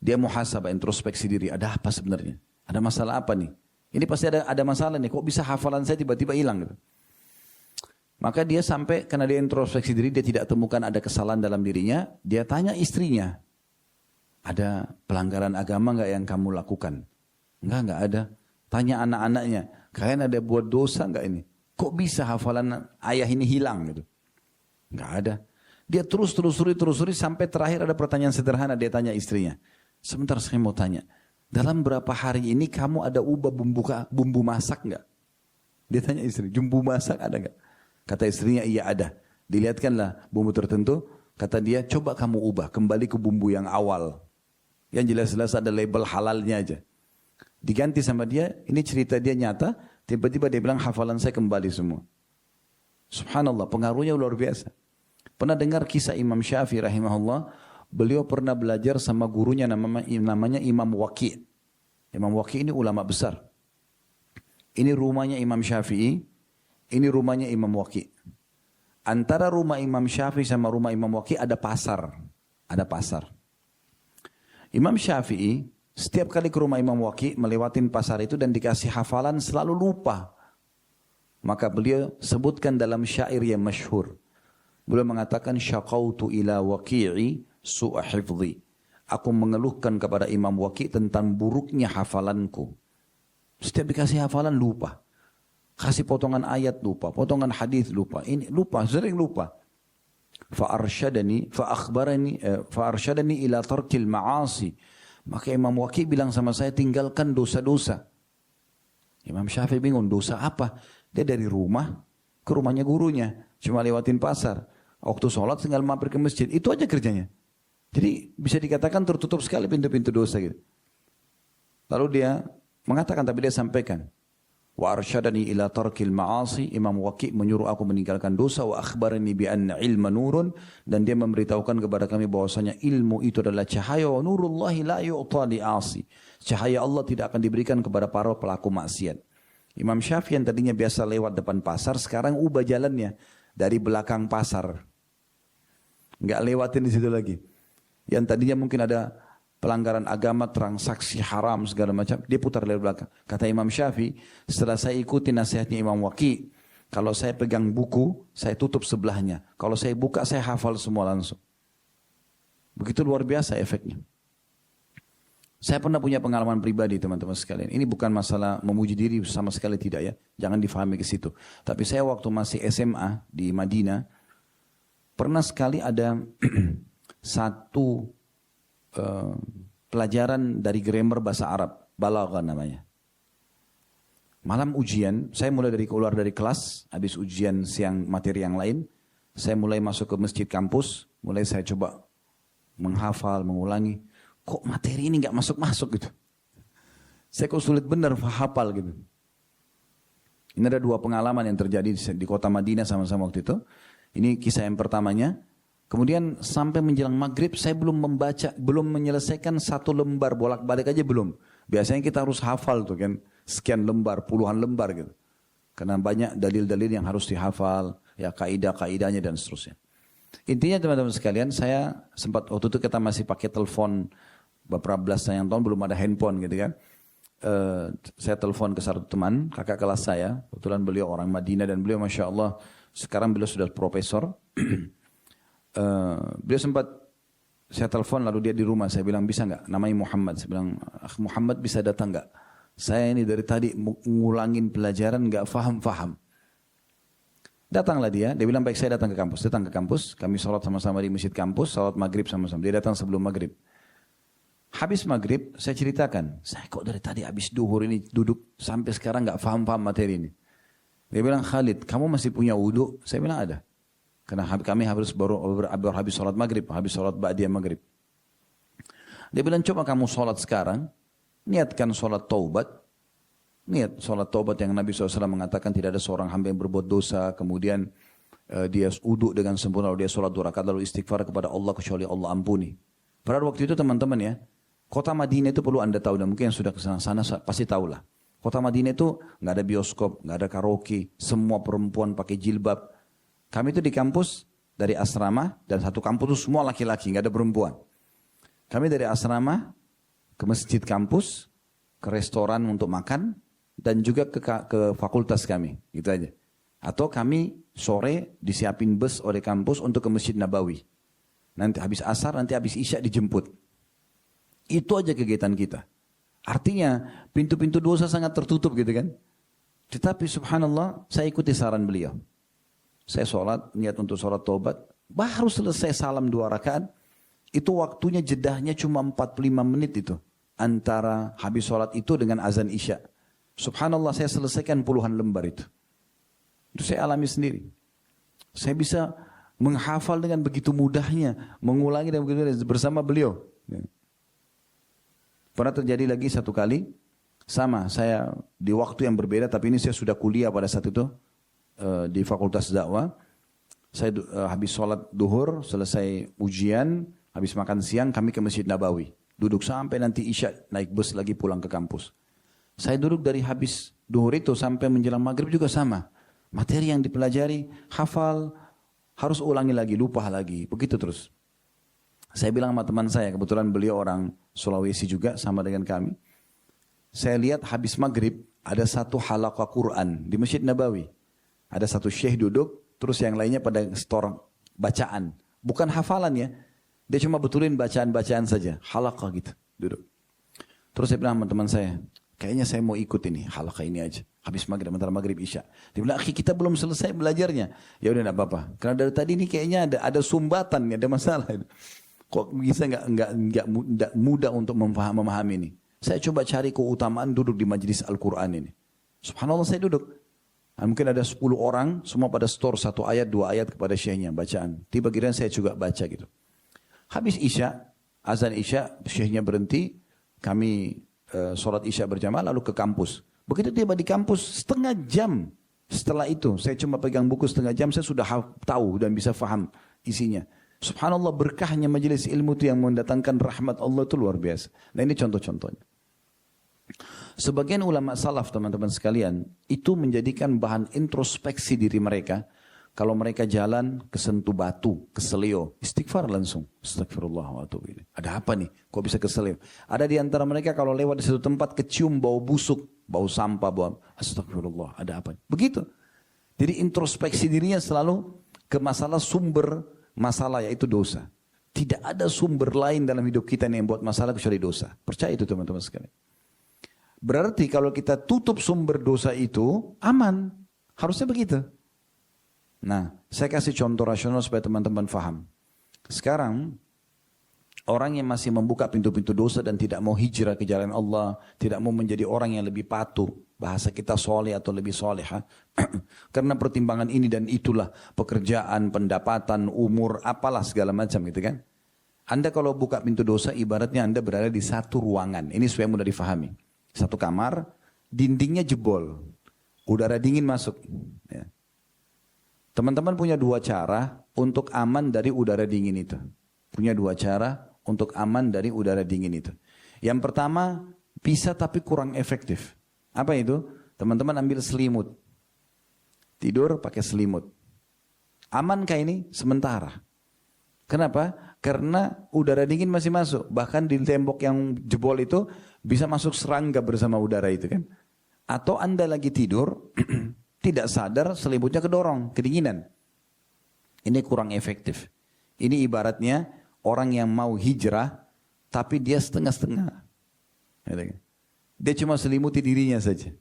Dia muhasabah, introspeksi diri. Ada apa sebenarnya? Ada masalah apa nih? Ini pasti ada masalah nih. Kok bisa hafalan saya tiba-tiba hilang gitu. Maka dia sampai, karena dia introspeksi diri, dia tidak temukan ada kesalahan dalam dirinya. Dia tanya istrinya. Ada pelanggaran agama gak yang kamu lakukan? Enggak ada. Tanya anak-anaknya. Kalian ada buat dosa gak ini? Kok bisa hafalan ayah ini hilang gitu? Enggak ada. Dia terus telusuri sampai terakhir ada pertanyaan sederhana dia tanya istrinya. Sebentar saya mau tanya, dalam berapa hari ini kamu ada ubah bumbu masak nggak? Dia tanya istri, bumbu masak ada nggak? Kata istrinya, iya ada. Dilihatkanlah bumbu tertentu, kata dia, coba kamu ubah, kembali ke bumbu yang awal. Yang jelas-jelas ada label halalnya aja. Diganti sama dia, ini cerita dia nyata, tiba-tiba dia bilang hafalan saya kembali semua. Subhanallah, pengaruhnya luar biasa. Pernah dengar kisah Imam Syafi'i rahimahullah, beliau pernah belajar sama gurunya namanya Imam Waqi'. Imam Waqi' ini ulama besar. Ini rumahnya Imam Syafi'i, ini rumahnya Imam Waqi'. Antara rumah Imam Syafi'i sama rumah Imam Waqi' ada pasar. Ada pasar. Imam Syafi'i setiap kali ke rumah Imam Waqi' melewatin pasar itu dan dikasih hafalan selalu lupa. Maka beliau sebutkan dalam syair yang masyhur. Beliau mengatakan syaqautu ila waqi'i su'a hifdhi. Aku mengeluhkan kepada Imam Waqi' tentang buruknya hafalanku. Setiap dikasih hafalan lupa. Kasih potongan ayat lupa, potongan hadis lupa. Ini lupa, sering lupa. Fa'arsyadani ila tarkil ma'asi. Maka Imam Waqi' bilang sama saya, tinggalkan dosa-dosa. Imam Syafi'i bingung, dosa apa? Dia dari rumah ke rumahnya gurunya, cuma lewatin pasar. Waktu sholat tinggal mampir ke masjid, itu aja kerjanya. Jadi bisa dikatakan tertutup sekali pintu-pintu dosa gitu. Lalu dia mengatakan, tapi dia sampaikan, wa arsyadani ila tarkil ma'asi. Imam Waqi' menyuruh aku meninggalkan dosa, wa akhbarani bi anna ilma nurun, dan dia memberitahukan kepada kami bahwasanya ilmu itu adalah cahaya, wa nurullahi la yu'ta li'asi. Cahaya Allah tidak akan diberikan kepada para pelaku maksiat. Imam Syafi'i yang tadinya biasa lewat depan pasar, sekarang ubah jalannya dari belakang pasar. Enggak lewatin di situ lagi. Yang tadinya mungkin ada pelanggaran agama, transaksi haram segala macam, dia putar dari belakang. Kata Imam Syafi'i, setelah saya ikuti nasihatnya Imam Waqi', kalau saya pegang buku, saya tutup sebelahnya. Kalau saya buka, saya hafal semua langsung. Begitu luar biasa efeknya. Saya pernah punya pengalaman pribadi teman-teman sekalian. Ini bukan masalah memuji diri sama sekali tidak ya. Jangan difahami ke situ. Tapi saya waktu masih SMA di Madinah, pernah sekali ada satu pelajaran dari grammar bahasa Arab, balaghah namanya. Malam ujian, saya mulai keluar dari kelas, habis ujian siang materi yang lain, saya mulai masuk ke masjid kampus, mulai saya coba menghafal, mengulangi. Kok materi ini nggak masuk-masuk gitu? Saya kok sulit benar hafal gitu. Ini ada dua pengalaman yang terjadi di kota Madinah sama-sama waktu itu. Ini kisah yang pertamanya. Kemudian sampai menjelang maghrib saya belum membaca, belum menyelesaikan satu lembar, bolak-balik aja belum. Biasanya kita harus hafal tuh kan, sekian lembar, puluhan lembar gitu. Karena banyak dalil-dalil yang harus dihafal, ya kaidah-kaidahnya dan seterusnya. Intinya teman-teman sekalian, saya sempat waktu itu kita masih pakai telepon beberapa belas tahun belum ada handphone gitu kan. Saya telepon ke satu teman, kakak kelas saya, kebetulan beliau orang Madinah dan beliau Masya Allah, sekarang beliau sudah profesor. Beliau sempat, saya telepon lalu dia di rumah, saya bilang bisa nggak, namanya Muhammad, saya bilang Muhammad bisa datang nggak? Saya ini dari tadi ngulangin pelajaran nggak faham. Datanglah dia bilang baik saya datang ke kampus, kami sholat sama-sama di masjid kampus, sholat maghrib sama-sama, dia datang sebelum maghrib. Habis maghrib saya ceritakan, saya kok dari tadi habis duhur ini duduk sampai sekarang nggak faham materi ini. Dia bilang Khalid, kamu masih punya wudu? Saya bilang ada. Karena kami baru habis sholat maghrib, habis sholat ba'diyah maghrib. Dia bilang coba kamu sholat sekarang, niatkan sholat taubat. Niat sholat taubat yang Nabi SAW mengatakan tidak ada seorang hamba yang berbuat dosa, kemudian dia wudu dengan sempurna, lalu dia sholat 2 rakaat lalu istighfar kepada Allah kecuali Allah ampuni. Pada waktu itu teman-teman ya, kota Madinah itu perlu anda tahu dan mungkin yang sudah ke sana pasti tahulah. Kota Madinah itu nggak ada bioskop, nggak ada karaoke, semua perempuan pakai jilbab. Kami itu di kampus dari asrama dan satu kampus itu semua laki-laki, nggak ada perempuan. Kami dari asrama ke masjid kampus, ke restoran untuk makan dan juga ke fakultas kami, gitu aja. Atau kami sore disiapin bus oleh kampus untuk ke Masjid Nabawi. Nanti habis asar, nanti habis isya dijemput. Itu aja kegiatan kita. Artinya pintu-pintu dosa sangat tertutup gitu kan. Tetapi subhanallah saya ikuti saran beliau. Saya sholat, niat untuk sholat taubat. Baru selesai salam 2 rakaat, itu waktunya jedahnya cuma 45 menit itu. Antara habis sholat itu dengan azan isya. Subhanallah, saya selesaikan puluhan lembar itu. Itu saya alami sendiri. Saya bisa menghafal dengan begitu mudahnya, mengulangi dan begitu mudahnya bersama beliau. Pernah terjadi lagi satu kali, sama saya di waktu yang berbeda, tapi ini saya sudah kuliah pada saat itu di Fakultas Dakwah. Saya habis sholat duhur, selesai ujian, habis makan siang, kami ke Masjid Nabawi. Duduk sampai nanti isya, naik bus lagi pulang ke kampus. Saya duduk dari habis duhur itu sampai menjelang maghrib juga sama. Materi yang dipelajari, hafal, harus ulangi lagi, lupa lagi, begitu terus. Saya bilang sama teman saya, kebetulan beliau orang Sulawesi juga, sama dengan kami. Saya lihat habis maghrib, ada satu halaqah Quran di Masjid Nabawi. Ada satu syekh duduk, terus yang lainnya pada store bacaan. Bukan hafalan ya. Dia cuma betulin bacaan-bacaan saja. Halaqah gitu. Duduk. Terus saya bilang sama teman saya, kayaknya saya mau ikut ini. Halaqah ini aja. Habis maghrib, antara maghrib isya. Dia bilang, akhi kita belum selesai belajarnya. Ya udah enggak apa-apa. Karena dari tadi ini kayaknya ada sumbatan, ada masalah. Kok bisa enggak mudah untuk memahami ini. Saya coba cari keutamaan duduk di majelis Al-Quran ini. Subhanallah, saya duduk. Mungkin ada 10 orang, semua pada store 1 ayat, 2 ayat kepada syekhnya, bacaan. Tiba giliran saya juga baca gitu. Habis isya, azan isya, syekhnya berhenti, kami sholat isya berjamaah lalu ke kampus. Begitu tiba di kampus, setengah jam setelah itu, saya cuma pegang buku setengah jam, saya sudah tahu dan bisa faham isinya. Subhanallah, berkahnya majelis ilmu itu yang mendatangkan rahmat Allah itu luar biasa. Nah ini contoh-contohnya. Sebagian ulama salaf teman-teman sekalian itu menjadikan bahan introspeksi diri mereka. Kalau mereka jalan kesentuh batu, keselio, istighfar langsung. Astagfirullah wa atubu ilaih. Ada apa nih? Kok bisa keselio? Ada di antara mereka kalau lewat di satu tempat kecium bau busuk, bau sampah, bau astagfirullah. Ada apa? Begitu. Jadi introspeksi dirinya selalu ke masalah sumber masalah, yaitu dosa. Tidak ada sumber lain dalam hidup kita yang buat masalah kecuali dosa. Percaya itu teman-teman sekalian. Berarti kalau kita tutup sumber dosa itu, aman. Harusnya begitu. Nah, saya kasih contoh rasional supaya teman-teman faham. Sekarang, orang yang masih membuka pintu-pintu dosa dan tidak mau hijrah ke jalan Allah, tidak mau menjadi orang yang lebih patuh, bahasa kita soleh atau lebih soleha, karena pertimbangan ini dan itulah, pekerjaan, pendapatan, umur, apalah segala macam gitu kan. Anda kalau buka pintu dosa, ibaratnya Anda berada di satu ruangan. Ini supaya mudah difahami. Satu kamar, dindingnya jebol, udara dingin masuk. Ya. Teman-teman punya 2 cara untuk aman dari udara dingin itu. Punya 2 cara untuk aman dari udara dingin itu. Yang pertama, bisa tapi kurang efektif. Apa itu? Teman-teman ambil selimut. Tidur pakai selimut. Amankah ini? Sementara. Kenapa? Karena udara dingin masih masuk. Bahkan di tembok yang jebol itu bisa masuk serangga bersama udara itu kan. Atau Anda lagi tidur, tidak sadar selimutnya kedorong, kedinginan. Ini kurang efektif. Ini ibaratnya orang yang mau hijrah, tapi dia setengah-setengah. Dia cuma selimuti dirinya saja.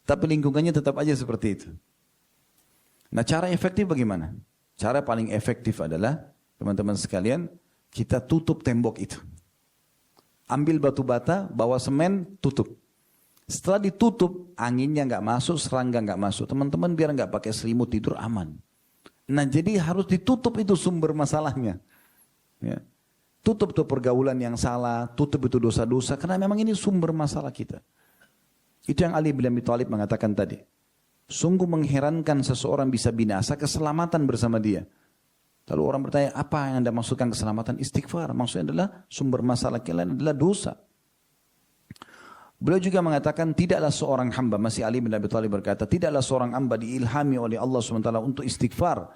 Tapi lingkungannya tetap aja seperti itu. Nah, cara efektif bagaimana? Cara paling efektif adalah, teman-teman sekalian, kita tutup tembok itu. Ambil batu bata, bawa semen, tutup. Setelah ditutup, anginnya nggak masuk, serangga nggak masuk. Teman-teman biar nggak pakai selimut tidur aman. Nah jadi harus ditutup itu sumber masalahnya. Ya. Tutup tuh pergaulan yang salah, tutup itu dosa-dosa, karena memang ini sumber masalah kita. Itu yang Ali bin Abi Thalib mengatakan tadi. Sungguh mengherankan seseorang bisa binasa keselamatan bersama dia. Lalu orang bertanya, apa yang Anda maksudkan keselamatan? Istighfar. Maksudnya adalah sumber masalah kalian adalah dosa. Beliau juga mengatakan, tidaklah seorang hamba, masih Ali bin Abi Thalib berkata, tidaklah seorang hamba diilhami oleh Allah SWT untuk istighfar,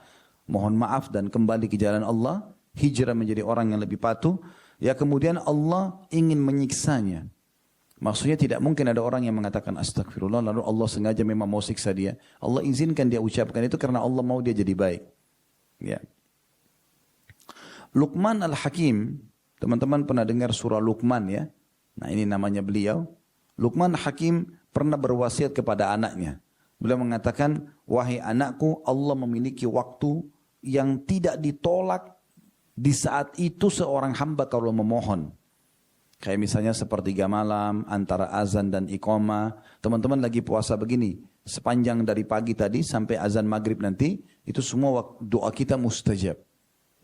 mohon maaf dan kembali ke jalan Allah, hijrah menjadi orang yang lebih patuh, ya kemudian Allah ingin menyiksanya. Maksudnya tidak mungkin ada orang yang mengatakan astagfirullah, lalu Allah sengaja memang mau siksa dia. Allah izinkan dia ucapkan itu karena Allah mau dia jadi baik. Ya. Luqman Al-Hakim, teman-teman pernah dengar surah Luqman ya? Nah ini namanya beliau. Luqman Hakim pernah berwasiat kepada anaknya. Beliau mengatakan, wahai anakku, Allah memiliki waktu yang tidak ditolak di saat itu seorang hamba kalau memohon. Kayak misalnya sepertiga malam antara azan dan iqamah. Teman-teman lagi puasa begini, sepanjang dari pagi tadi sampai azan maghrib nanti, itu semua doa kita mustajab.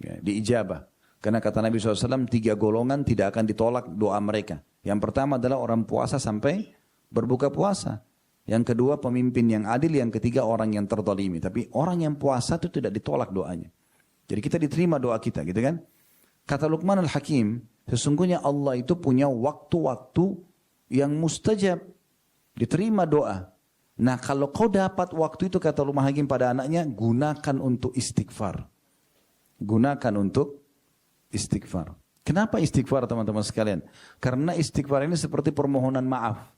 Ya, diijabah. Karena kata Nabi SAW, 3 golongan tidak akan ditolak doa mereka. Yang pertama adalah orang puasa sampai berbuka puasa. Yang kedua pemimpin yang adil, yang ketiga orang yang terzalimi. Tapi orang yang puasa itu tidak ditolak doanya. Jadi kita diterima doa kita, gitu kan? Kata Luqman Al-Hakim, sesungguhnya Allah itu punya waktu-waktu yang mustajab, diterima doa. Nah kalau kau dapat waktu itu, kata Luqman Al-Hakim pada anaknya, gunakan untuk istighfar. Gunakan untuk istighfar. Kenapa istighfar teman-teman sekalian? Karena istighfar ini seperti permohonan maaf.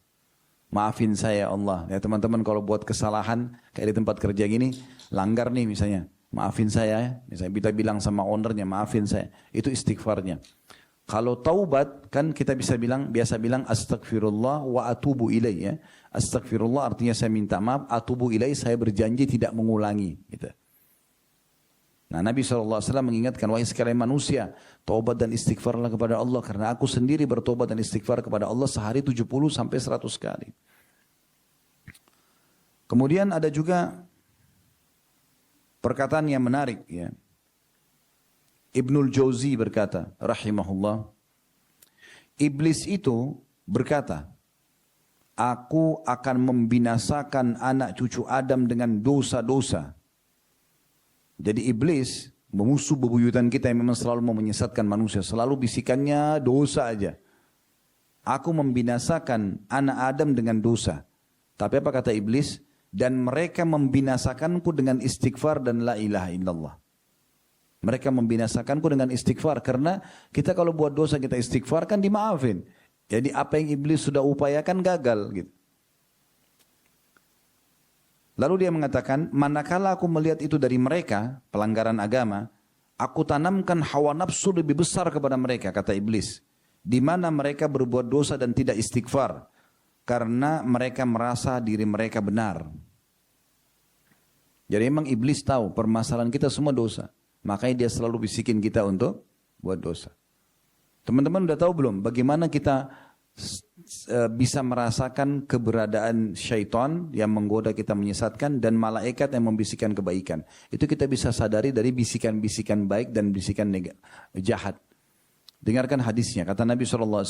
Maafin saya Allah. Ya teman-teman kalau buat kesalahan kayak di tempat kerja gini, langgar nih misalnya, maafin saya ya. Misalnya kita bilang sama ownernya, maafin saya. Itu istighfarnya. Kalau taubat kan kita bisa bilang, biasa bilang astagfirullah wa atubu ilaih ya. Astagfirullah artinya saya minta maaf, atubu ilaih saya berjanji tidak mengulangi gitu. Nah Nabi SAW mengingatkan, wahai sekalian manusia, taubat dan istighfarlah kepada Allah. Karena aku sendiri bertobat dan istighfar kepada Allah sehari 70 sampai 100 kali. Kemudian ada juga perkataan yang menarik ya. Ibnul Jauzi berkata, rahimahullah, iblis itu berkata, aku akan membinasakan anak cucu Adam dengan dosa-dosa. Jadi iblis, musuh bebuyutan kita yang memang selalu mau menyesatkan manusia, selalu bisikannya dosa aja. Aku membinasakan anak Adam dengan dosa. Tapi apa kata iblis? Dan mereka membinasakanku dengan istighfar dan la ilaha illallah. Mereka membinasakanku dengan istighfar. Karena kita kalau buat dosa kita istighfar kan dimaafin. Jadi apa yang iblis sudah upayakan gagal gitu. Lalu dia mengatakan, manakala aku melihat itu dari mereka, pelanggaran agama, aku tanamkan hawa nafsu lebih besar kepada mereka, kata iblis. Di mana mereka berbuat dosa dan tidak istighfar. Karena mereka merasa diri mereka benar. Jadi memang iblis tahu permasalahan kita semua dosa. Makanya dia selalu bisikin kita untuk buat dosa. Teman-teman udah tahu belum bagaimana kita bisa merasakan keberadaan syaitan yang menggoda kita menyesatkan dan malaikat yang membisikkan kebaikan. Itu kita bisa sadari dari bisikan-bisikan baik dan bisikan jahat. Dengarkan hadisnya. Kata Nabi SAW,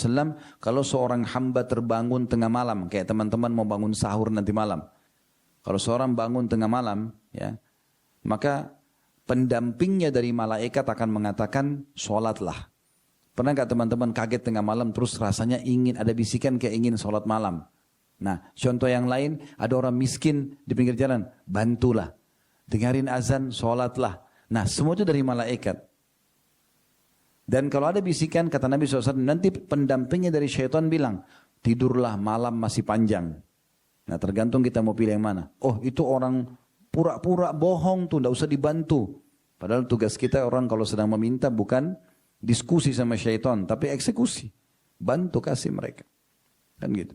kalau seorang hamba terbangun tengah malam, kayak teman-teman mau bangun sahur nanti malam. Kalau seorang bangun tengah malam, ya, maka pendampingnya dari malaikat akan mengatakan, sholatlah. Pernah nggak teman-teman kaget tengah malam terus rasanya ingin, ada bisikan kayak ingin sholat malam. Nah contoh yang lain, ada orang miskin di pinggir jalan, bantulah. Dengarin azan, sholatlah. Nah semua itu dari malaikat. Dan kalau ada bisikan, kata Nabi SAW, nanti pendampingnya dari syaitan bilang, tidurlah malam masih panjang. Nah tergantung kita mau pilih yang mana. Oh itu orang pura-pura bohong tuh, tidak usah dibantu. Padahal tugas kita orang kalau sedang meminta bukan diskusi sama syaitan, tapi eksekusi. Bantu kasih mereka. Kan gitu.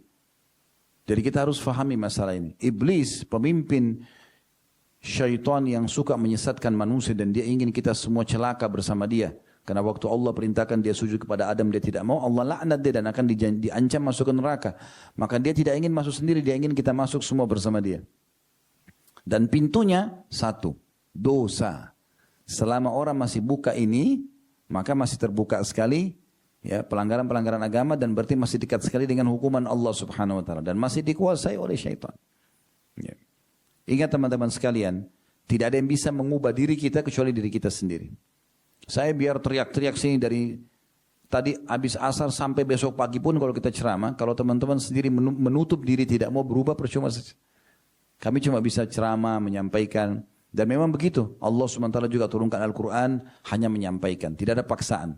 Jadi kita harus fahami masalah ini. Iblis, pemimpin syaitan yang suka menyesatkan manusia dan dia ingin kita semua celaka bersama dia. Karena waktu Allah perintahkan dia sujud kepada Adam, dia tidak mau, Allah laknat dia dan akan diancam masuk ke neraka. Maka dia tidak ingin masuk sendiri, dia ingin kita masuk semua bersama dia. Dan pintunya satu, dosa. Selama orang masih buka ini, maka masih terbuka sekali ya pelanggaran-pelanggaran agama dan berarti masih dekat sekali dengan hukuman Allah Subhanahu wa taala dan masih dikuasai oleh syaitan. Ya. Ingat teman-teman sekalian, tidak ada yang bisa mengubah diri kita kecuali diri kita sendiri. Saya biar teriak-teriak sini dari tadi habis asar sampai besok pagi pun kalau kita ceramah, kalau teman-teman sendiri menutup diri tidak mau berubah percuma saja. Kami cuma bisa ceramah, menyampaikan. Dan memang begitu. Allah SWT juga turunkan Al-Quran hanya menyampaikan. Tidak ada paksaan.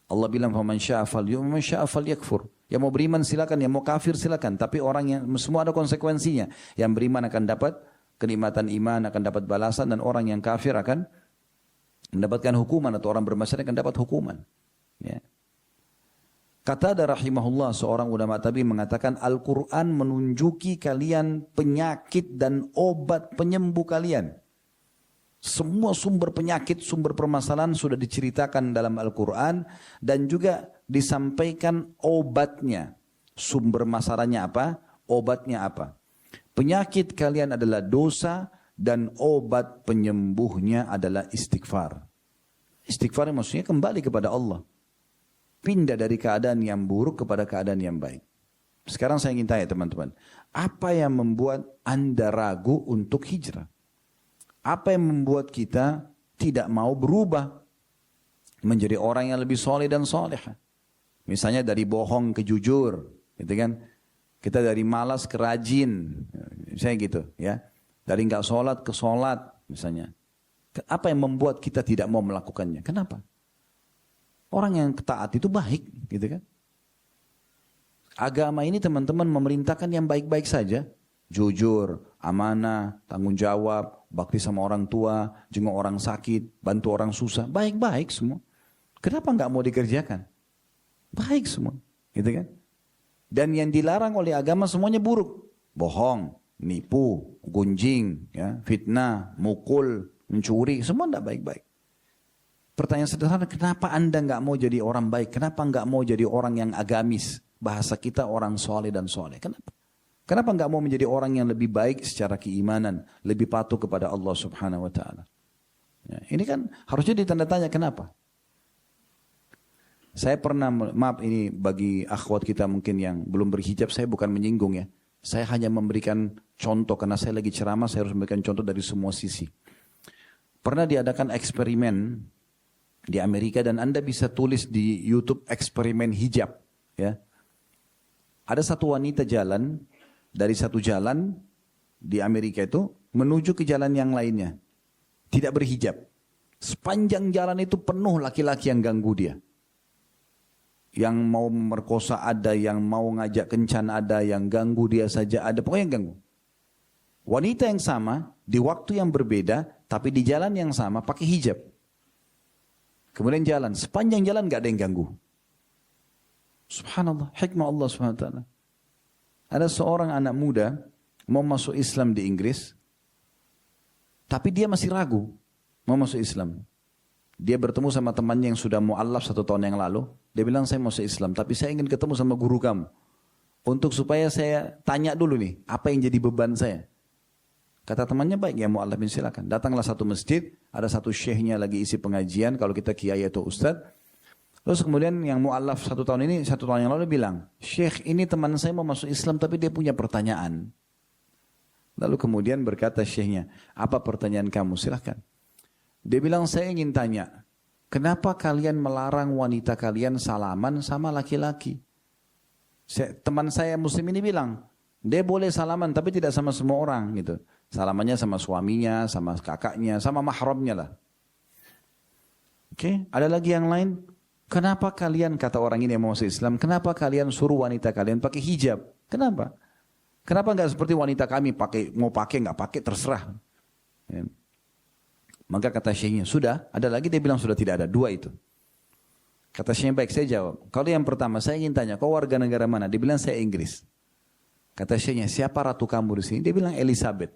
Allah bilang, "Faman syaa'a falyu'min, man syaa'a falyakfur." Yang mau beriman silakan, yang mau kafir silakan. Tapi orang yang semua ada konsekuensinya. Yang beriman akan dapat kenikmatan iman, akan dapat balasan. Dan orang yang kafir akan mendapatkan hukuman. Atau orang bermaksiat akan dapat hukuman. Ya. Qatada rahimahullah, seorang ulama tabi mengatakan, Al-Quran menunjuki kalian penyakit dan obat penyembuh kalian. Semua sumber penyakit, sumber permasalahan sudah diceritakan dalam Al-Quran dan juga disampaikan obatnya. Sumber masalahnya apa? Obatnya apa? Penyakit kalian adalah dosa dan obat penyembuhnya adalah istighfar. Istighfar maksudnya kembali kepada Allah. Pindah dari keadaan yang buruk kepada keadaan yang baik. Sekarang saya ingin tanya teman-teman, apa yang membuat Anda ragu untuk hijrah? Apa yang membuat kita tidak mau berubah menjadi orang yang lebih soleh dan soleh? Misalnya dari bohong ke jujur, gitu kan? Kita dari malas ke rajin, misalnya gitu, ya. Dari nggak sholat ke sholat, misalnya. Apa yang membuat kita tidak mau melakukannya? Kenapa? Orang yang taat itu baik, gitu kan? Agama ini teman-teman memerintahkan yang baik-baik saja. Jujur, amanah, tanggung jawab, bakti sama orang tua, jenguk orang sakit, bantu orang susah. Baik-baik semua. Kenapa nggak mau dikerjakan? Baik semua. Gitu kan? Dan yang dilarang oleh agama semuanya buruk. Bohong, nipu, gunjing, ya, fitnah, mukul, mencuri. Semua tidak baik-baik. Pertanyaan sederhana, kenapa Anda nggak mau jadi orang baik? Kenapa nggak mau jadi orang yang agamis? Bahasa kita orang soleh dan soleh. Kenapa? Kenapa nggak mau menjadi orang yang lebih baik secara keimanan, lebih patuh kepada Allah Subhanahu Wa Taala? Ya, ini kan harusnya ditanda tanya kenapa? Saya pernah, maaf ini bagi akhwat kita mungkin yang belum berhijab, saya bukan menyinggung ya. Saya hanya memberikan contoh karena saya lagi ceramah, saya harus memberikan contoh dari semua sisi. Pernah diadakan eksperimen di Amerika dan Anda bisa tulis di YouTube eksperimen hijab, ya. Ada satu wanita jalan dari satu jalan di Amerika itu menuju ke jalan yang lainnya. Tidak berhijab. Sepanjang jalan itu penuh laki-laki yang ganggu dia. Yang mau memerkosa ada, yang mau ngajak kencan ada, yang ganggu dia saja ada, pokoknya yang ganggu. Wanita yang sama, di waktu yang berbeda, tapi di jalan yang sama pakai hijab. Kemudian jalan, sepanjang jalan gak ada yang ganggu. Subhanallah, hikmah Allah subhanahu wa ta'ala. Ada seorang anak muda mau masuk Islam di Inggris, tapi dia masih ragu mau masuk Islam. Dia bertemu sama temannya yang sudah mu'allaf 1 tahun yang lalu. Dia bilang, saya masuk Islam, tapi saya ingin ketemu sama guru kamu. Untuk supaya saya tanya dulu nih, apa yang jadi beban saya. Kata temannya, baik ya mu'allaf, silakan. Datanglah satu masjid, ada satu syekhnya lagi isi pengajian, kalau kita kiai atau ustadz. Terus kemudian yang mu'allaf 1 tahun ini, 1 tahun yang lalu bilang, Syekh ini teman saya mau masuk Islam tapi dia punya pertanyaan. Lalu kemudian berkata syekhnya, apa pertanyaan kamu? Silahkan. Dia bilang, saya ingin tanya, kenapa kalian melarang wanita kalian salaman sama laki-laki? Teman saya muslim ini bilang, dia boleh salaman tapi tidak sama semua orang gitu. Salamannya sama suaminya, sama kakaknya, sama mahramnya lah. Oke, ada lagi yang lain? Kenapa kalian, kata orang ini yang mau masuk Islam, kenapa kalian suruh wanita kalian pakai hijab? Kenapa? Kenapa nggak seperti wanita kami mau pakai nggak pakai terserah? Ya. Maka kata syekhnya, sudah, ada lagi, dia bilang sudah tidak ada, 2 itu. Kata syekhnya, baik, saya jawab. Kalau yang pertama, saya ingin tanya, kau warga negara mana? Dia bilang, saya Inggris. Kata syekhnya, siapa ratu kamu di sini? Dia bilang, Elizabeth.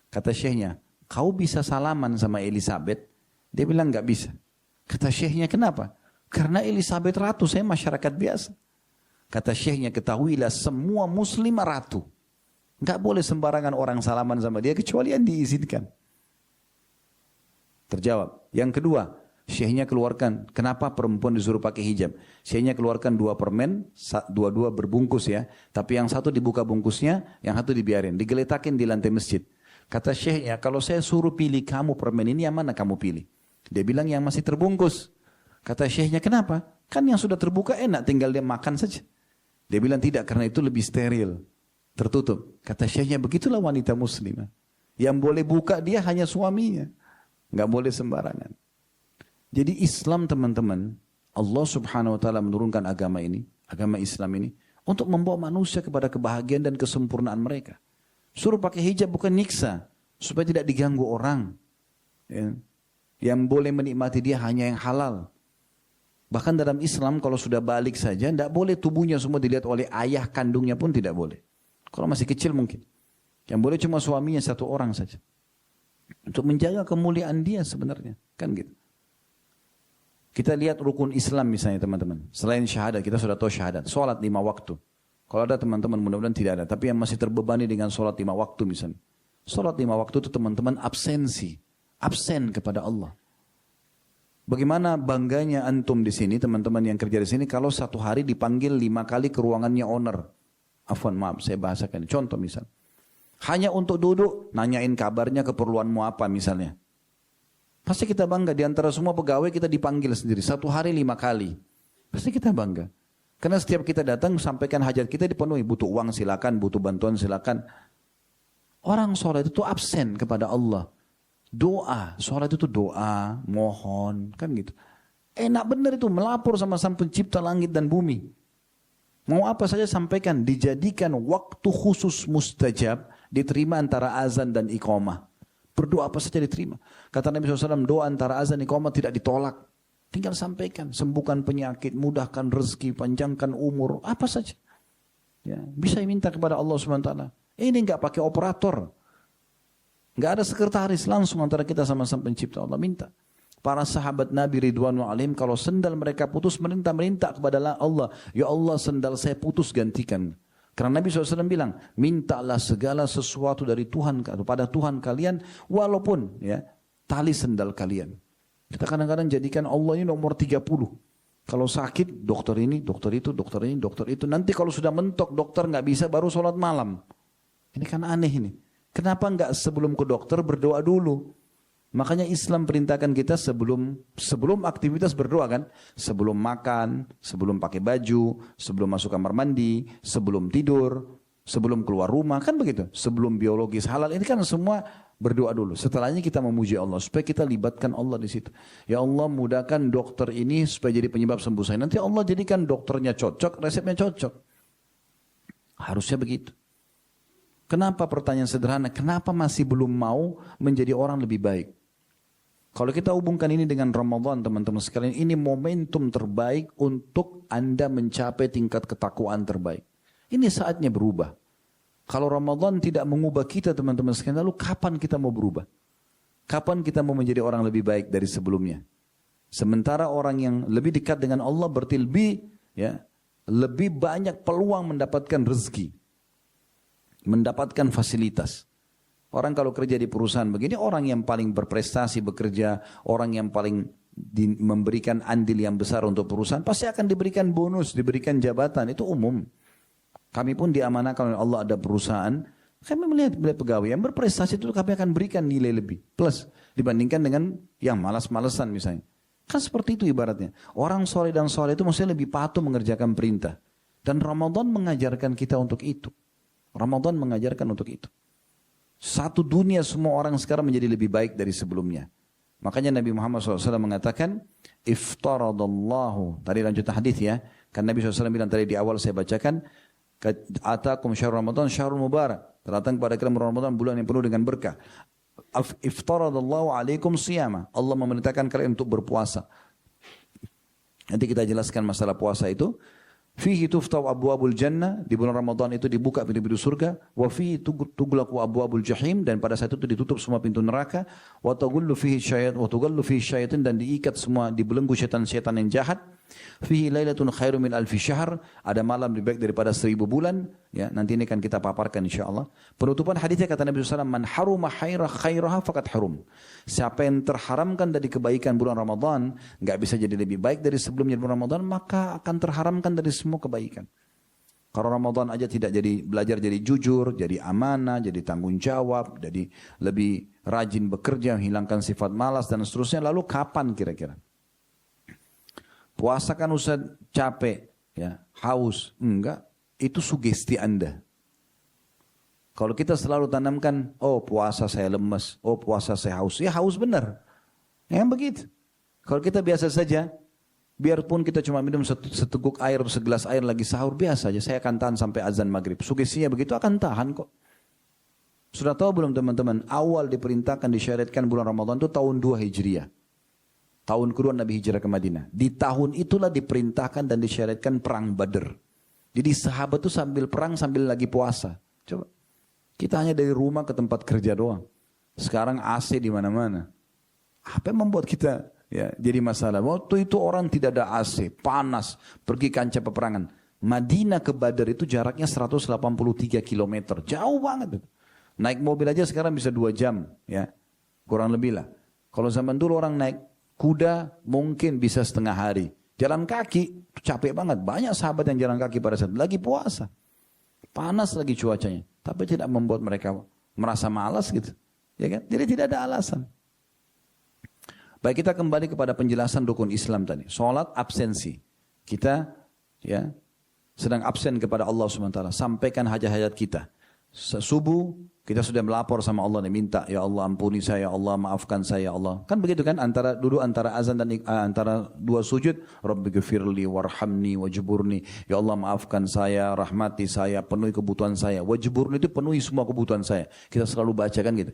Kata syekhnya, kau bisa salaman sama Elizabeth? Dia bilang, nggak bisa. Kata syekhnya, kenapa? Karena Elizabeth ratu, saya masyarakat biasa. Kata syekhnya, ketahuilah semua muslim ratu. Nggak boleh sembarangan orang salaman sama dia, kecuali yang diizinkan. Terjawab. Yang kedua, syekhnya keluarkan, kenapa perempuan disuruh pakai hijab? Syekhnya keluarkan 2 permen, 2 berbungkus ya. Tapi yang satu dibuka bungkusnya, yang satu dibiarin. Digeletakin di lantai masjid. Kata syekhnya, kalau saya suruh pilih kamu permen ini, yang mana kamu pilih? Dia bilang yang masih terbungkus. Kata syekhnya, kenapa? Kan yang sudah terbuka enak, tinggal dia makan saja. Dia bilang tidak, karena itu lebih steril. Tertutup. Kata syekhnya, begitulah wanita muslimah. Yang boleh buka dia hanya suaminya. Nggak boleh sembarangan. Jadi Islam teman-teman, Allah subhanahu wa ta'ala menurunkan agama ini, agama Islam ini, untuk membawa manusia kepada kebahagiaan dan kesempurnaan mereka. Suruh pakai hijab bukan nyiksa, supaya tidak diganggu orang. Ya. Yang boleh menikmati dia hanya yang halal. Bahkan dalam Islam kalau sudah balik saja, tidak boleh tubuhnya semua dilihat oleh ayah kandungnya pun tidak boleh. Kalau masih kecil mungkin. Yang boleh cuma suaminya 1 orang saja. Untuk menjaga kemuliaan dia sebenarnya. Kan gitu. Kita lihat rukun Islam misalnya teman-teman. Selain syahadat, kita sudah tahu syahadat. Sholat 5 waktu. Kalau ada teman-teman mudah-mudahan tidak ada. Tapi yang masih terbebani dengan sholat 5 waktu misalnya. Sholat 5 waktu itu teman-teman absensi. Absen kepada Allah. Bagaimana bangganya antum di sini, teman-teman yang kerja di sini, kalau satu hari dipanggil 5 kali ke ruangannya owner. Afwan, maaf, saya bahasakan. Contoh misal. Hanya untuk duduk, nanyain kabarnya, keperluanmu apa misalnya. Pasti kita bangga, di antara semua pegawai kita dipanggil sendiri. Satu hari 5 kali. Pasti kita bangga. Karena setiap kita datang, sampaikan hajat kita dipenuhi. Butuh uang silakan, butuh bantuan silakan. Orang sholat itu absen kepada Allah. Doa, sholat itu doa, mohon, kan gitu. Enak benar itu, melapor sama Sang Pencipta langit dan bumi. Mau apa saja sampaikan, dijadikan waktu khusus mustajab, diterima antara azan dan iqamah. Berdoa apa saja diterima. Kata Nabi SAW, doa antara azan dan iqamah tidak ditolak. Tinggal sampaikan, sembuhkan penyakit, mudahkan rezeki, panjangkan umur, apa saja. Ya, bisa minta kepada Allah SWT. Ini enggak pakai operator. Enggak ada sekretaris, langsung antara kita sama Sang Pencipta. Allah minta. Para sahabat Nabi Ridwanul Alim, kalau sendal mereka putus, minta kepada Allah. Ya Allah, sendal saya putus, gantikan. Karena Nabi SAW bilang, mintalah segala sesuatu dari Tuhan kepada Tuhan kalian, walaupun ya tali sendal kalian. Kita kadang-kadang jadikan Allah ini nomor 30. Kalau sakit, dokter ini, dokter itu, dokter ini, dokter itu. Nanti kalau sudah mentok, dokter nggak bisa, baru sholat malam. Ini kan aneh ini. Kenapa nggak sebelum ke dokter berdoa dulu? Makanya Islam perintahkan kita sebelum aktivitas berdoa kan. Sebelum makan, sebelum pakai baju, sebelum masuk kamar mandi, sebelum tidur, sebelum keluar rumah. Kan begitu. Sebelum biologis halal. Ini kan semua berdoa dulu. Setelahnya kita memuji Allah. Supaya kita libatkan Allah di situ. Ya Allah mudahkan dokter ini supaya jadi penyebab sembuh saya. Nanti Allah jadikan dokternya cocok, resepnya cocok. Harusnya begitu. Kenapa pertanyaan sederhana? Kenapa masih belum mau menjadi orang lebih baik? Kalau kita hubungkan ini dengan Ramadan teman-teman sekalian, ini momentum terbaik untuk Anda mencapai tingkat ketakwaan terbaik. Ini saatnya berubah. Kalau Ramadan tidak mengubah kita teman-teman sekalian, lalu kapan kita mau berubah? Kapan kita mau menjadi orang lebih baik dari sebelumnya? Sementara orang yang lebih dekat dengan Allah berarti lebih banyak peluang mendapatkan rezeki, mendapatkan fasilitas. Orang kalau kerja di perusahaan begini, orang yang paling berprestasi bekerja, orang yang paling memberikan andil yang besar untuk perusahaan, pasti akan diberikan bonus, diberikan jabatan, itu umum. Kami pun diamanahkan oleh Allah ada perusahaan, kami melihat pegawai yang berprestasi itu kami akan berikan nilai lebih, plus dibandingkan dengan yang malas-malesan misalnya. Kan seperti itu ibaratnya. Orang soleh dan soleh itu maksudnya lebih patuh mengerjakan perintah. Dan Ramadan mengajarkan kita untuk itu. Ramadan mengajarkan untuk itu. Satu dunia semua orang sekarang menjadi lebih baik dari sebelumnya. Makanya Nabi Muhammad SAW mengatakan, iftaradallahu, tadi lanjutan hadis ya. Kan Nabi SAW bilang tadi di awal saya bacakan, atakum syahrul Ramadan syahrul mubarak. Datang kepada kalian Ramadan bulan yang penuh dengan berkah. Iftaradallahu alaikum siyama. Allah memerintahkan kalian untuk berpuasa. Nanti kita jelaskan masalah puasa itu. Fihi tuftahu abwabul jannah, di bulan Ramadan itu dibuka pintu-pintu surga, wa fihi tughlaqu abwabul jahim, dan pada saat itu ditutup semua pintu neraka, wa tughallu fihi syaitan, dan diikat semua, dibelenggu syaitan-syaitan yang jahat. Fihi lailatun khairum min alfi syahr, ada malam lebih baik daripada 1000 bulan. Ya, nanti ini akan kita paparkan insyaallah. Penutupan hadisnya kata Nabi SAW, man haruma khairaha faqad harum. Siapa yang terharamkan dari kebaikan bulan Ramadan, enggak bisa jadi lebih baik dari sebelumnya bulan Ramadan, maka akan terharamkan dari semua kebaikan. Kalau Ramadan aja tidak jadi belajar jadi jujur, jadi amanah, jadi tanggung jawab, jadi lebih rajin bekerja, menghilangkan sifat malas dan seterusnya, lalu kapan kira-kira? Puasa kan usah capek, ya, haus, enggak, itu sugesti Anda. Kalau kita selalu tanamkan, oh puasa saya lemes, oh puasa saya haus, ya haus benar. Yang begitu. Kalau kita biasa saja, biarpun kita cuma minum seteguk air atau segelas air lagi sahur, biasa aja, saya akan tahan sampai azan maghrib. Sugestinya begitu akan tahan kok. Sudah tahu belum teman-teman, awal diperintahkan disyariatkan bulan Ramadan itu tahun 2 Hijriah. Tahun kedua Nabi hijrah ke Madinah. Di tahun itulah diperintahkan dan disyariatkan perang Badr. Jadi sahabat itu sambil perang sambil lagi puasa. Coba. Kita hanya dari rumah ke tempat kerja doang. Sekarang AC di mana-mana. Apa yang membuat kita ya jadi masalah? Waktu itu orang tidak ada AC, panas, pergi kancah peperangan. Madinah ke Badar itu jaraknya 183 km, jauh banget. Naik mobil aja sekarang bisa 2 jam, ya kurang lebih lah. Kalau zaman dulu orang naik kuda mungkin bisa setengah hari. Jalan kaki capek banget. Banyak sahabat yang jalan kaki pada saat lagi puasa. Panas lagi cuacanya. Tapi tidak membuat mereka merasa malas gitu. Ya kan? Jadi tidak ada alasan. Baik, kita kembali kepada penjelasan rukun Islam tadi. Sholat absensi. Kita ya sedang absen kepada Allah SWT. Sampaikan hajat-hajat kita. Subuh kita sudah melapor sama Allah dan minta, ya Allah ampuni saya, ya Allah maafkan saya, ya Allah. Kan begitu kan antara azan dan antara dua sujud, Rabbighfirli warhamni wajburni. Ya Allah maafkan saya, rahmati saya, penuhi kebutuhan saya. Wajburni itu penuhi semua kebutuhan saya. Kita selalu bacakan gitu.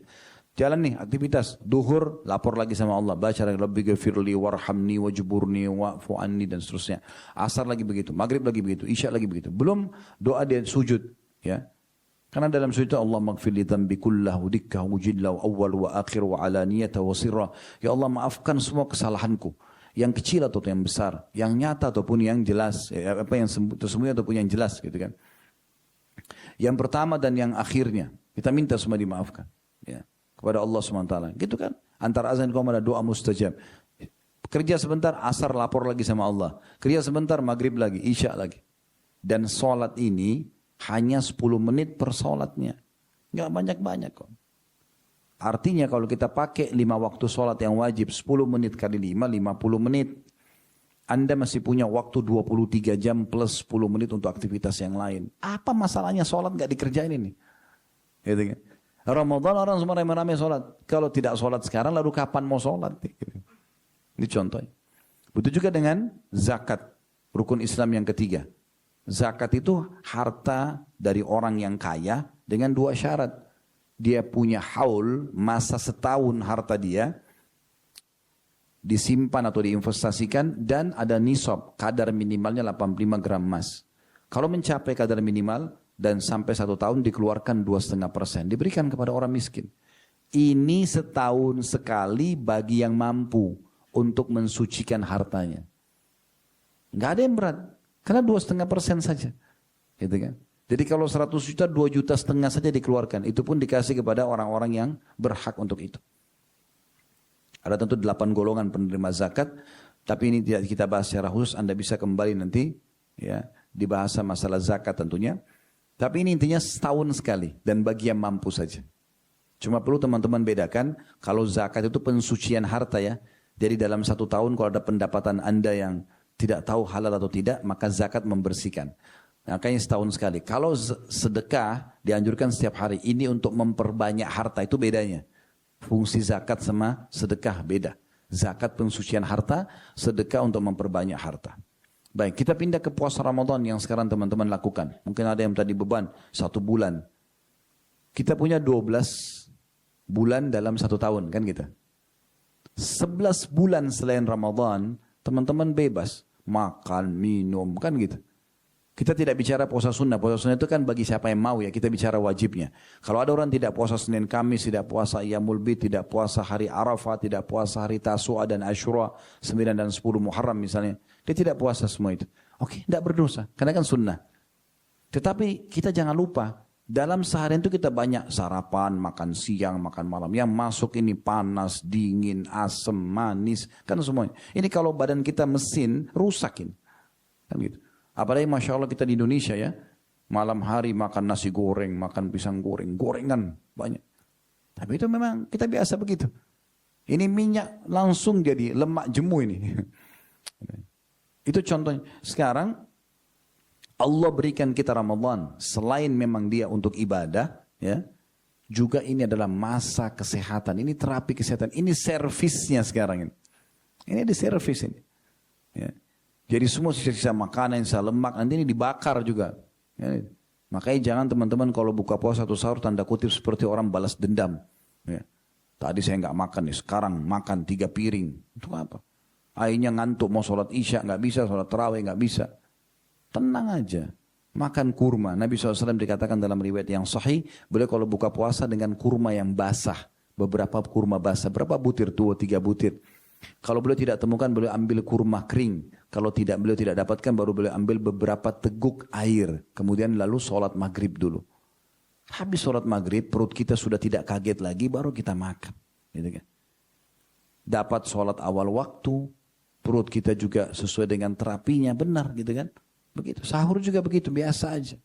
Jalan nih aktivitas, duhur lapor lagi sama Allah, baca lagi Rabbighfirli warhamni wajburni wa'fu anni dan seterusnya. Asar lagi begitu, maghrib lagi begitu, isya lagi begitu. Belum doa dia sujud, ya. Karena dalam sujud Allah maghfir li dhanbi kullahu dikkahu jillahu awwal wa akhir wa alaniyata wa sirra. Ya Allah maafkan semua kesalahanku. Yang kecil atau yang besar, yang nyata ataupun yang jelas, apa yang tersembunyi ataupun yang jelas gitu kan. Yang pertama dan yang akhirnya, kita minta semua dimaafkan ya, kepada Allah SWT. Gitu kan? Antara azan dan ada doa mustajab. Kerja sebentar, asar lapor lagi sama Allah. Kerja sebentar, maghrib lagi, isya lagi. Dan sholat ini hanya 10 menit per sholatnya. Nggak banyak-banyak kok. Artinya kalau kita pakai 5 waktu sholat yang wajib, 10 menit kali 5, 50 menit. Anda masih punya waktu 23 jam plus 10 menit untuk aktivitas yang lain. Apa masalahnya sholat nggak dikerjain ini? Gitu kan? Ramadan orang semua ramai-ramai sholat. Kalau tidak sholat sekarang, lalu kapan mau sholat? Ini contohnya. Begitu juga dengan zakat. Rukun Islam yang ketiga. Zakat itu harta dari orang yang kaya dengan 2 syarat. Dia punya haul, masa setahun harta dia disimpan atau diinvestasikan dan ada nisab, kadar minimalnya 85 gram emas. Kalau mencapai kadar minimal dan sampai 1 tahun dikeluarkan 2,5%, diberikan kepada orang miskin. Ini setahun sekali bagi yang mampu untuk mensucikan hartanya. Nggak ada yang berat. Karena 2,5% saja. Gitu kan? Jadi kalau 100 juta, 2,5 juta saja dikeluarkan. Itu pun dikasih kepada orang-orang yang berhak untuk itu. Ada tentu 8 golongan penerima zakat. Tapi ini tidak kita bahas secara khusus. Anda bisa kembali nanti. Ya, dibahas masalah zakat tentunya. Tapi ini intinya setahun sekali. Dan bagi yang mampu saja. Cuma perlu teman-teman bedakan. Kalau zakat itu pensucian harta ya. Jadi dalam 1 tahun kalau ada pendapatan Anda yang tidak tahu halal atau tidak, maka zakat membersihkan. Makanya setahun sekali. Kalau sedekah dianjurkan setiap hari. Ini untuk memperbanyak harta, itu bedanya. Fungsi zakat sama sedekah beda. Zakat pensucian harta, sedekah untuk memperbanyak harta. Baik, kita pindah ke puasa Ramadan yang sekarang teman-teman lakukan. Mungkin ada yang tadi beban 1 bulan. Kita punya 12 bulan dalam 1 tahun kan kita. 11 bulan selain Ramadan, teman-teman bebas. Makan, minum, kan gitu. Kita tidak bicara puasa sunnah. Puasa sunnah itu kan bagi siapa yang mau ya. Kita bicara wajibnya. Kalau ada orang tidak puasa Senin Kamis, tidak puasa Iyamul Bid, tidak puasa hari Arafah, tidak puasa hari Tasu'a dan Asyura, 9 dan 10 Muharram misalnya. Dia tidak puasa semua itu. Oke, tidak berdosa. Karena kan sunnah. Tetapi kita jangan lupa. Dalam seharian itu kita banyak sarapan, makan siang, makan malam. Yang masuk ini panas, dingin, asam, manis. Kan semuanya. Ini kalau badan kita mesin, rusakin. Kan gitu. Apalagi Masya Allah kita di Indonesia ya. Malam hari makan nasi goreng, makan pisang goreng. Gorengan banyak. Tapi itu memang kita biasa begitu. Ini minyak langsung jadi lemak jemu ini. Itu contohnya. Sekarang Allah berikan kita Ramadan selain memang dia untuk ibadah ya, juga ini adalah masa kesehatan, ini terapi kesehatan, ini servisnya sekarang ini. Ini di servis ini. Ya. Jadi semua sisa-sisa makanan, sisa lemak nanti ini dibakar juga. Ya. Makanya jangan teman-teman kalau buka puasa atau sahur tanda kutip seperti orang balas dendam. Ya. Tadi saya nggak makan nih, sekarang makan 3 piring. Itu apa? Akhirnya ngantuk mau sholat isya nggak bisa, sholat tarawih nggak bisa. Tenang aja. Makan kurma. Nabi SAW dikatakan dalam riwayat yang sahih, beliau kalau buka puasa dengan kurma yang basah. beberapa kurma basah, berapa butir, 2-3 butir. Kalau beliau tidak temukan, beliau ambil kurma kering. Kalau beliau tidak dapatkan, baru beliau ambil beberapa teguk air. Kemudian lalu sholat maghrib dulu. Habis sholat maghrib, perut kita sudah tidak kaget lagi, baru kita makan. Gitu kan. Dapat sholat awal waktu, perut kita juga sesuai dengan terapinya, benar gitu kan. Begitu. Sahur juga begitu, biasa aja.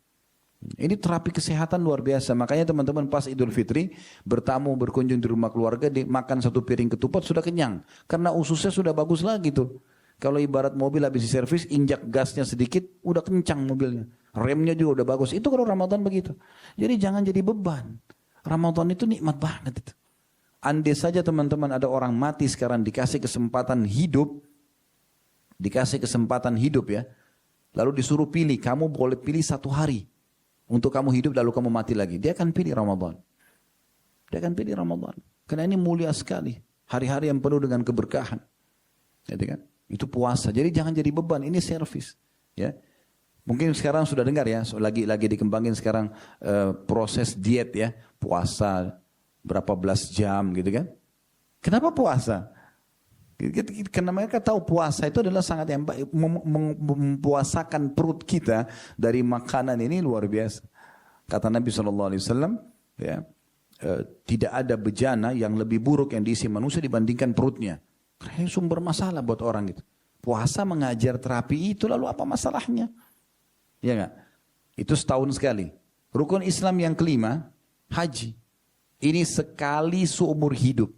Ini terapi kesehatan luar biasa. Makanya teman-teman pas Idul Fitri bertamu berkunjung di rumah keluarga, makan satu piring ketupat sudah kenyang. Karena ususnya sudah bagus lagi tuh. Kalau ibarat mobil habis diservis, injak gasnya sedikit, udah kencang mobilnya. Remnya juga udah bagus. Itu kalau Ramadan begitu. Jadi jangan jadi beban. Ramadan itu nikmat banget itu. Andai saja teman-teman ada orang mati sekarang dikasih kesempatan hidup. Dikasih kesempatan hidup ya. Lalu disuruh pilih, kamu boleh pilih 1 hari. Untuk kamu hidup lalu kamu mati lagi. Dia akan pilih Ramadan. Dia akan pilih Ramadan. Karena ini mulia sekali. Hari-hari yang penuh dengan keberkahan. Gitu kan? Itu puasa. Jadi jangan jadi beban. Ini servis. Ya. Mungkin sekarang sudah dengar ya. Lagi dikembangin sekarang proses diet ya. Puasa berapa belas jam gitu kan. Kenapa puasa? Karena mereka tahu puasa itu adalah sangat yang baik, mempuasakan perut kita dari makanan ini luar biasa. Kata Nabi SAW, ya, tidak ada bejana yang lebih buruk yang diisi manusia dibandingkan perutnya. Karena sumber masalah buat orang itu. Puasa mengajar terapi itu, lalu apa masalahnya? Ya enggak? Itu setahun sekali. Rukun Islam yang kelima, haji. Ini sekali seumur hidup.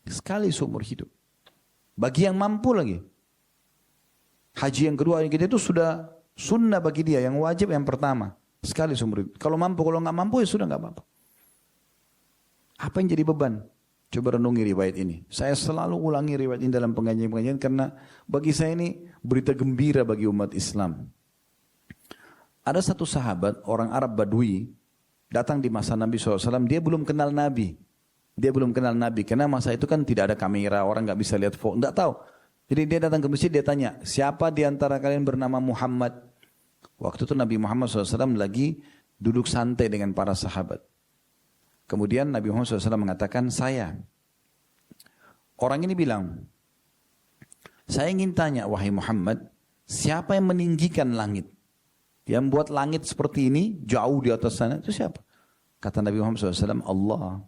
Sekali seumur hidup. Bagi yang mampu lagi. Haji yang kedua kita itu sudah sunnah bagi dia. Yang wajib yang pertama. Sekali seumur hidup. Kalau mampu, kalau nggak mampu ya sudah nggak apa-apa. Apa yang jadi beban? Coba renungi riwayat ini. Saya selalu ulangi riwayat ini dalam pengajian-pengajian karena bagi saya ini berita gembira bagi umat Islam. Ada satu sahabat, orang Arab Badui, datang di masa Nabi SAW. Dia belum kenal Nabi. Dia belum kenal Nabi, karena masa itu kan tidak ada kamera, orang nggak bisa lihat foto, nggak tahu. Jadi dia datang ke masjid, dia tanya, siapa di antara kalian bernama Muhammad? Waktu itu Nabi Muhammad SAW lagi duduk santai dengan para sahabat. Kemudian Nabi Muhammad SAW mengatakan, saya. Orang ini bilang, saya ingin tanya, wahai Muhammad, siapa yang meninggikan langit? Yang buat langit seperti ini, jauh di atas sana, itu siapa? Kata Nabi Muhammad SAW, Allah.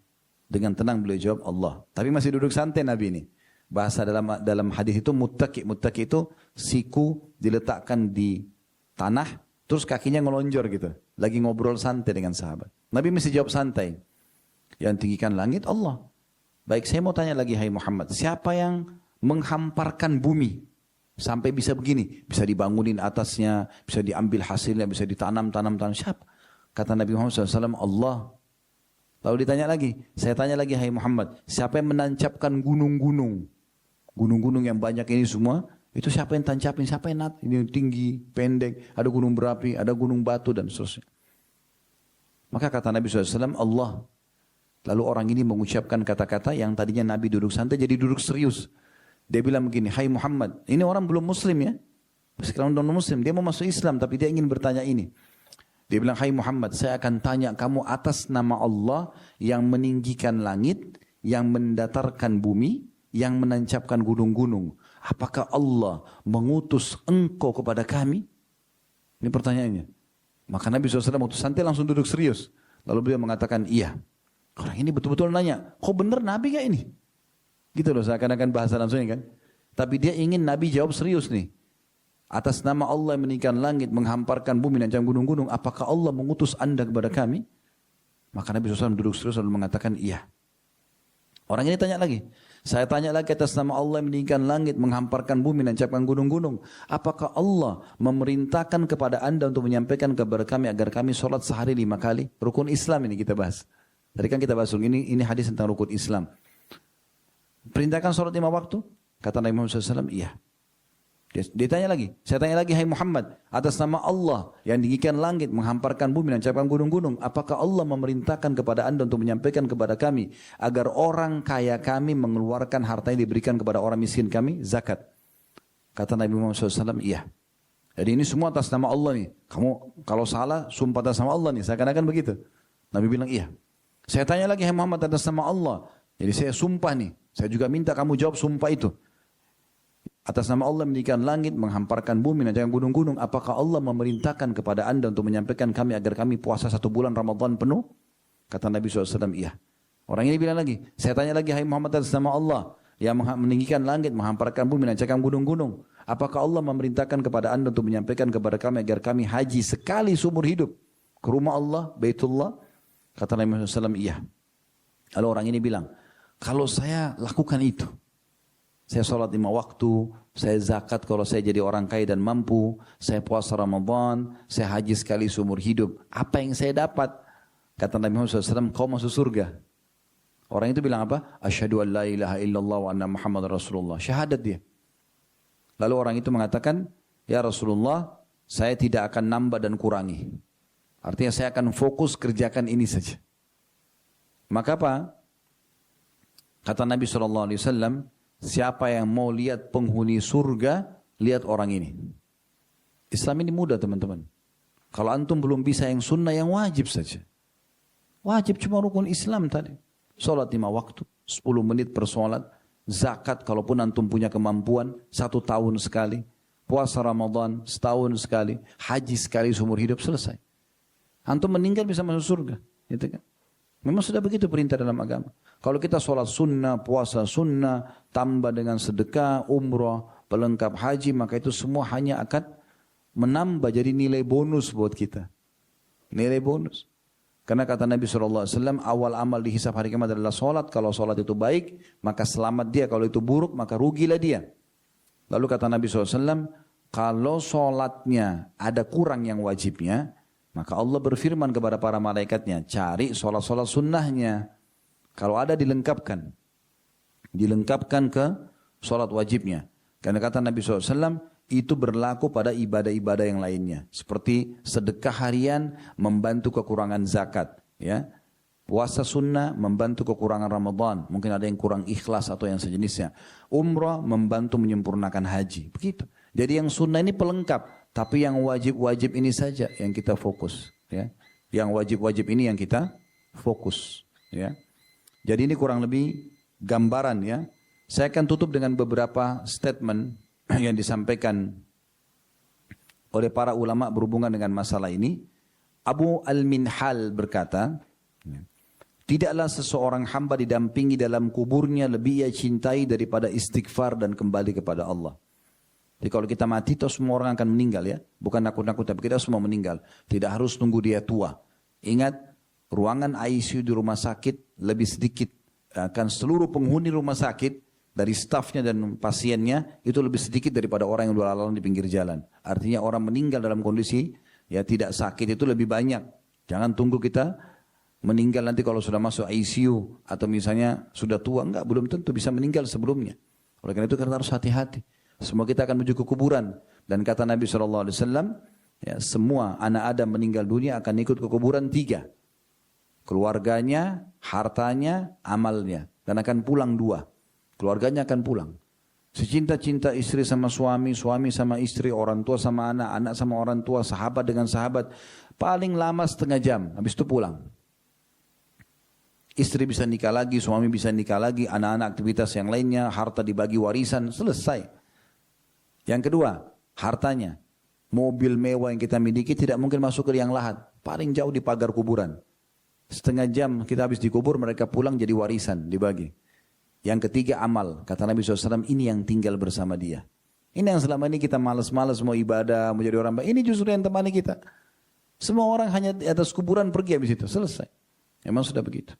Dengan tenang beliau jawab Allah. Tapi masih duduk santai Nabi ini. Bahasa dalam hadis itu muttaki. Muttaki itu siku diletakkan di tanah, terus kakinya ngelonjor gitu. Lagi ngobrol santai dengan sahabat. Nabi mesti jawab santai. Yang tinggikan langit Allah. Baik, saya mau tanya lagi, hai Muhammad. Siapa yang menghamparkan bumi sampai bisa begini? Bisa dibangunin atasnya, bisa diambil hasilnya, bisa ditanam. Siapa? Kata Nabi Muhammad SAW, Allah. Lalu ditanya lagi, saya tanya lagi, hai Muhammad, siapa yang menancapkan gunung-gunung? Gunung-gunung yang banyak ini semua, itu siapa yang tancapin? Siapa yang ini tinggi, pendek, ada gunung berapi, ada gunung batu dan seterusnya. Maka kata Nabi SAW, Allah. Lalu orang ini mengucapkan kata-kata yang tadinya Nabi duduk santai jadi duduk serius. Dia bilang begini, hai Muhammad, ini orang belum muslim ya. Sekarang belum muslim, dia mau masuk Islam tapi dia ingin bertanya ini. Dia bilang, hai Muhammad, saya akan tanya kamu atas nama Allah yang meninggikan langit, yang mendatarkan bumi, yang menancapkan gunung-gunung. Apakah Allah mengutus engkau kepada kami? Ini pertanyaannya. Maka Nabi SAW waktu santai langsung duduk serius. Lalu beliau mengatakan, iya. Orang ini betul-betul nanya, kok benar Nabi gak ini? Gitu loh, seakan-akan bahasa langsungnya kan. Tapi dia ingin Nabi jawab serius nih. Atas nama Allah yang meninggikan langit, menghamparkan bumi dan gunung-gunung, apakah Allah mengutus anda kepada kami? Maka Nabi SAW duduk serius lalu mengatakan, iya. Orang ini tanya lagi. Saya tanya lagi atas nama Allah yang meninggikan langit, menghamparkan bumi dan gunung-gunung. Apakah Allah memerintahkan kepada anda untuk menyampaikan kepada kami agar kami sholat sehari 5 kali? Rukun Islam ini kita bahas. Tadi kan kita bahas, ini hadis tentang rukun Islam. Perintahkan sholat 5 waktu? Kata Nabi Muhammad SAW, iya. Dia tanya lagi, saya tanya lagi, hai Muhammad, atas nama Allah yang meninggikan langit, menghamparkan bumi dan gunung-gunung, apakah Allah memerintahkan kepada anda untuk menyampaikan kepada kami agar orang kaya kami mengeluarkan harta yang diberikan kepada orang miskin kami, zakat? Kata Nabi Muhammad SAW, iya. Jadi ini semua atas nama Allah nih. Kamu kalau salah, sumpah atas nama Allah nih. Seakan-akan begitu. Nabi bilang, iya. Saya tanya lagi, hai Muhammad, atas nama Allah, Jadi saya sumpah nih, saya juga minta kamu jawab sumpah itu. Atas nama Allah mendirikan langit, menghamparkan bumi, dan gunung-gunung. Apakah Allah memerintahkan kepada anda untuk menyampaikan kami agar kami puasa 1 bulan Ramadan penuh? Kata Nabi SAW, iya. Orang ini bilang lagi, saya tanya lagi, hai Muhammad, atas nama Allah yang meninggikan langit, menghamparkan bumi, menancapkan gunung-gunung. Apakah Allah memerintahkan kepada anda untuk menyampaikan kepada kami agar kami haji sekali seumur hidup ke rumah Allah, Baitullah? Kata Nabi SAW, iya. Lalu orang ini bilang, kalau saya lakukan itu, saya sholat 5 waktu, saya zakat kalau saya jadi orang kaya dan mampu, saya puasa Ramadan, saya haji sekali seumur hidup, apa yang saya dapat? Kata Nabi Muhammad SAW, kau masuk surga. Orang itu bilang apa? Asyhadu an la ilaha illallah wa anna Muhammad Rasulullah. Syahadat dia. Lalu orang itu mengatakan, ya Rasulullah, saya tidak akan nambah dan kurangi. Artinya saya akan fokus kerjakan ini saja. Maka apa? Kata Nabi SAW, siapa yang mau lihat penghuni surga, lihat orang ini. Islam ini mudah teman-teman. Kalau antum belum bisa yang sunnah, yang wajib saja. Wajib cuma rukun Islam tadi. Sholat 5 waktu, 10 menit per sholat. Zakat kalaupun antum punya kemampuan, 1 tahun sekali. Puasa Ramadan, setahun sekali. Haji sekali seumur hidup, selesai. Antum meninggal bisa masuk surga. Gitu kan? Memang sudah begitu perintah dalam agama. Kalau kita sholat sunnah, puasa sunnah, tambah dengan sedekah, umrah, pelengkap haji, maka itu semua hanya akan menambah jadi nilai bonus buat kita. Nilai bonus. Karena kata Nabi SAW, awal amal dihisab hari kiamat adalah sholat. Kalau sholat itu baik, maka selamat dia. Kalau itu buruk, maka rugilah dia. Lalu kata Nabi SAW, kalau sholatnya ada kurang yang wajibnya, maka Allah berfirman kepada para malaikatnya, cari sholat-sholat sunnahnya. Kalau ada dilengkapkan. Dilengkapkan ke sholat wajibnya. Karena kata Nabi SAW, itu berlaku pada ibadah-ibadah yang lainnya. Seperti sedekah harian membantu kekurangan zakat. Ya. Puasa sunnah membantu kekurangan Ramadan. Mungkin ada yang kurang ikhlas atau yang sejenisnya. Umrah membantu menyempurnakan haji. Begitu. Jadi yang sunnah ini pelengkap. Tapi yang wajib-wajib ini saja yang kita fokus. Ya. Yang wajib-wajib ini yang kita fokus. Ya. Jadi ini kurang lebih gambaran ya. Saya akan tutup dengan beberapa statement yang disampaikan oleh para ulama berhubungan dengan masalah ini. Abu Al-Minhal berkata, tidaklah seseorang hamba didampingi dalam kuburnya lebih ia cintai daripada istighfar dan kembali kepada Allah. Jadi kalau kita mati, toh semua orang akan meninggal ya. Bukan nakut-nakut, tapi kita semua meninggal. Tidak harus tunggu dia tua. Ingat, ruangan ICU di rumah sakit lebih sedikit. Akan seluruh penghuni rumah sakit, dari stafnya dan pasiennya itu lebih sedikit daripada orang yang berlalang di pinggir jalan. Artinya orang meninggal dalam kondisi ya tidak sakit itu lebih banyak. Jangan tunggu kita meninggal nanti kalau sudah masuk ICU atau misalnya sudah tua, enggak, belum tentu bisa meninggal sebelumnya. Oleh karena itu kita harus hati-hati. Semua kita akan menuju ke kuburan dan kata Nabi SAW, ya, semua anak Adam meninggal dunia akan ikut ke kuburan 3. Keluarganya, hartanya, amalnya, dan akan pulang 2. Keluarganya akan pulang. Secinta-cinta istri sama suami, suami sama istri, orang tua sama anak, anak sama orang tua, sahabat dengan sahabat. Paling lama setengah jam, habis itu pulang. Istri bisa nikah lagi, suami bisa nikah lagi, anak-anak aktivitas yang lainnya, harta dibagi warisan, selesai. Yang kedua, hartanya. Mobil mewah yang kita miliki tidak mungkin masuk ke liang lahat. Paling jauh di pagar kuburan. Setengah jam kita habis dikubur, mereka pulang jadi warisan, dibagi. Yang ketiga amal, kata Nabi SAW, ini yang tinggal bersama dia. Ini yang selama ini kita malas-malas mau ibadah, mau jadi orang baik. Ini justru yang temani kita. Semua orang hanya di atas kuburan pergi habis itu, selesai. Memang sudah begitu.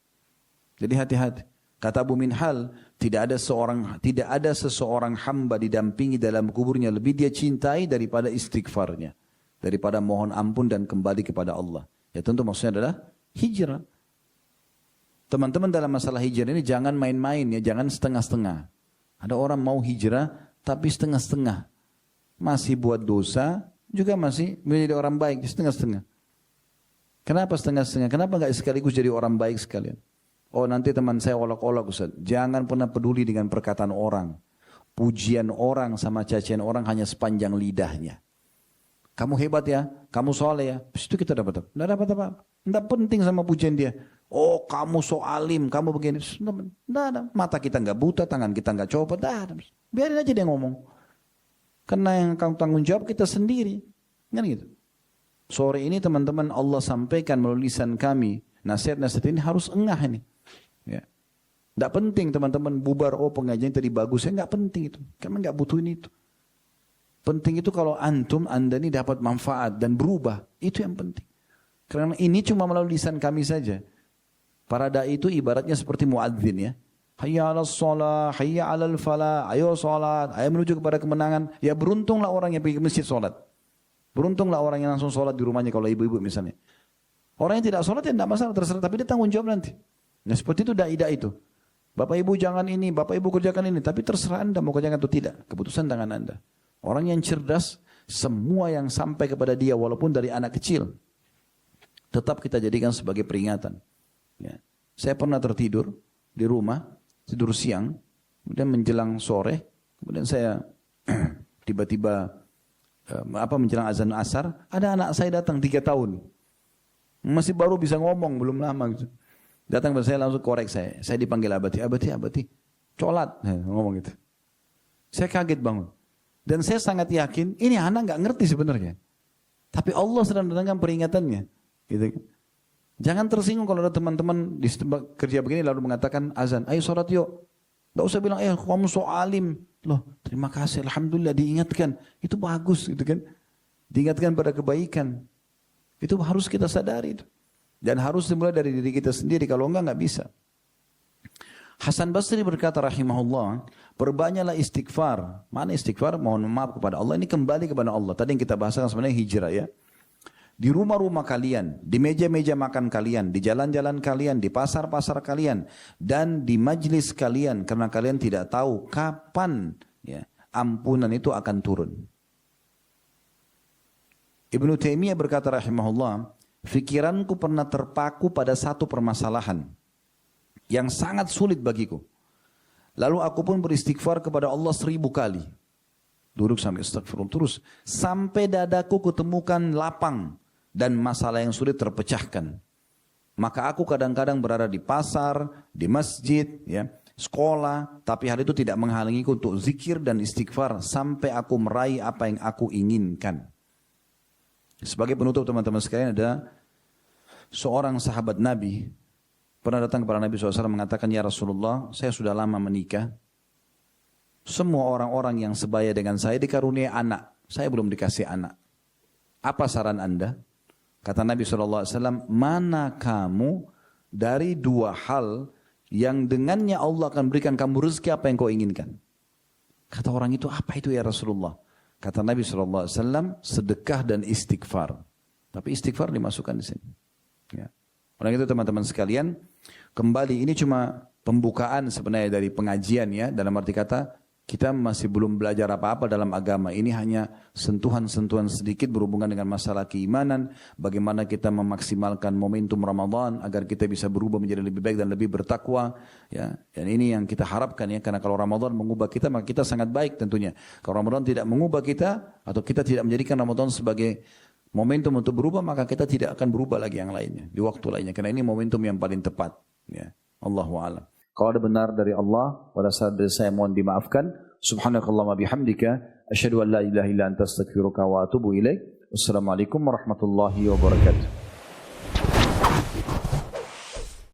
Jadi hati-hati. Kata Abu Minhal, tidak ada seseorang hamba didampingi dalam kuburnya lebih dia cintai daripada istighfarnya, daripada mohon ampun dan kembali kepada Allah. Ya tentu maksudnya adalah hijrah. Teman-teman dalam masalah hijrah ini jangan main-main ya, jangan setengah-setengah. Ada orang mau hijrah tapi setengah-setengah. Masih buat dosa, juga masih menjadi orang baik, setengah-setengah. Kenapa setengah-setengah? Kenapa enggak sekaligus jadi orang baik sekalian? Oh nanti teman saya olok-olok Ustaz. Jangan pernah peduli dengan perkataan orang. Pujian orang sama cacian orang hanya sepanjang lidahnya. Kamu hebat ya, kamu soleh ya. Terus itu kita dapat apa? Tidak dapat apa-apa. Tidak penting sama pujian dia. Oh kamu so alim, kamu begini. Tidak ada. Mata kita nggak buta, tangan kita nggak copot. Tidak ada. Biarin aja dia ngomong. Karena yang akan tanggung jawab kita sendiri. Kan gitu. Sore ini teman-teman Allah sampaikan melalui lisan kami. Nasihat-nasihat ini harus engah ini. Ya. Tidak penting teman-teman bubar, oh pengajian tadi bagus. Nggak penting itu. Kami nggak butuhin itu. Penting itu kalau anda ini dapat manfaat dan berubah. Itu yang penting. Karena ini cuma melalui lisan kami saja. Para da'i itu ibaratnya seperti muadzin ya. Hayya 'alas shalah, hayya 'alal falah. Ayo salat, ayo menuju kepada kemenangan. Ya beruntunglah orang yang pergi ke masjid salat. Beruntunglah orang yang langsung salat di rumahnya kalau ibu-ibu misalnya. Orang yang tidak salat ya tidak masalah terserah, tapi dia tanggung jawab nanti. Nah seperti itu da'i itu. Bapak ibu jangan ini, bapak ibu kerjakan ini, tapi terserah anda mau kerjakan atau tidak. Keputusan tangan anda. Orang yang cerdas, semua yang sampai kepada dia walaupun dari anak kecil, tetap kita jadikan sebagai peringatan. Ya. Saya pernah tertidur di rumah, tidur siang, kemudian menjelang sore, kemudian saya tiba-tiba menjelang azan asar, ada anak saya datang 3 tahun. Masih baru bisa ngomong, belum lama gitu. Datang ke saya langsung korek saya dipanggil abati, colat, ngomong gitu. Saya kaget bangun. Dan saya sangat yakin ini anak nggak ngerti sebenarnya. Tapi Allah sedang datangkan peringatannya. Gitu. Jangan tersinggung kalau ada teman-teman di kerja begini lalu mengatakan azan, ayo sholat yuk. Nggak usah bilang, kamu so alim. Loh, terima kasih, alhamdulillah diingatkan. Itu bagus gitu kan. Diingatkan pada kebaikan. Itu harus kita sadari itu. Dan harus dimulai dari diri kita sendiri. Kalau enggak bisa. Hasan Basri berkata rahimahullah, perbanyaklah istighfar. Mana istighfar? Mohon maaf kepada Allah. Ini kembali kepada Allah. Tadi yang kita bahasakan sebenarnya hijrah ya. Di rumah-rumah kalian, di meja-meja makan kalian, di jalan-jalan kalian, di pasar-pasar kalian, dan di majlis kalian. Karena kalian tidak tahu kapan ya, ampunan itu akan turun. Ibnu Taimiyah berkata rahimahullah, fikiranku pernah terpaku pada satu permasalahan yang sangat sulit bagiku. Lalu aku pun beristighfar kepada Allah 1000 kali. Duduk sampai istighfar terus. Sampai dadaku kutemukan lapang dan masalah yang sulit terpecahkan. Maka aku kadang-kadang berada di pasar, di masjid, ya, sekolah. Tapi hal itu tidak menghalangiku untuk zikir dan istighfar sampai aku meraih apa yang aku inginkan. Sebagai penutup teman-teman sekalian, ada seorang sahabat Nabi pernah datang kepada Nabi SAW mengatakan, ya Rasulullah, saya sudah lama menikah. Semua orang-orang yang sebaya dengan saya dikaruniai anak. Saya belum dikasih anak. Apa saran anda? Kata Nabi SAW, mana kamu dari 2 hal yang dengannya Allah akan berikan kamu rezeki apa yang kau inginkan? Kata orang itu, apa itu ya Rasulullah? Kata Nabi SAW, sedekah dan istighfar. Tapi istighfar dimasukkan di sini. Ya. Oleh itu teman-teman sekalian, kembali ini cuma pembukaan sebenarnya dari pengajian ya. Dalam arti kata, kita masih belum belajar apa-apa dalam agama. Ini hanya sentuhan-sentuhan sedikit berhubungan dengan masalah keimanan. Bagaimana kita memaksimalkan momentum Ramadan agar kita bisa berubah menjadi lebih baik dan lebih bertakwa. Ya. Dan ini yang kita harapkan ya. Karena kalau Ramadan mengubah kita, maka kita sangat baik tentunya. Kalau Ramadan tidak mengubah kita, atau kita tidak menjadikan Ramadan sebagai momentum untuk berubah, maka kita tidak akan berubah lagi yang lainnya. Di waktu lainnya. Karena ini momentum yang paling tepat. Ya. Allahu a'lam. Kalau ada benar dari Allah, pada saat dari saya mohon dimaafkan. Subhanakallahumma bihamdika, asyhadu an la ilaha illa anta astaghfiruka wa atubu ilaik. Wassalamualaikum warahmatullahi wabarakatuh.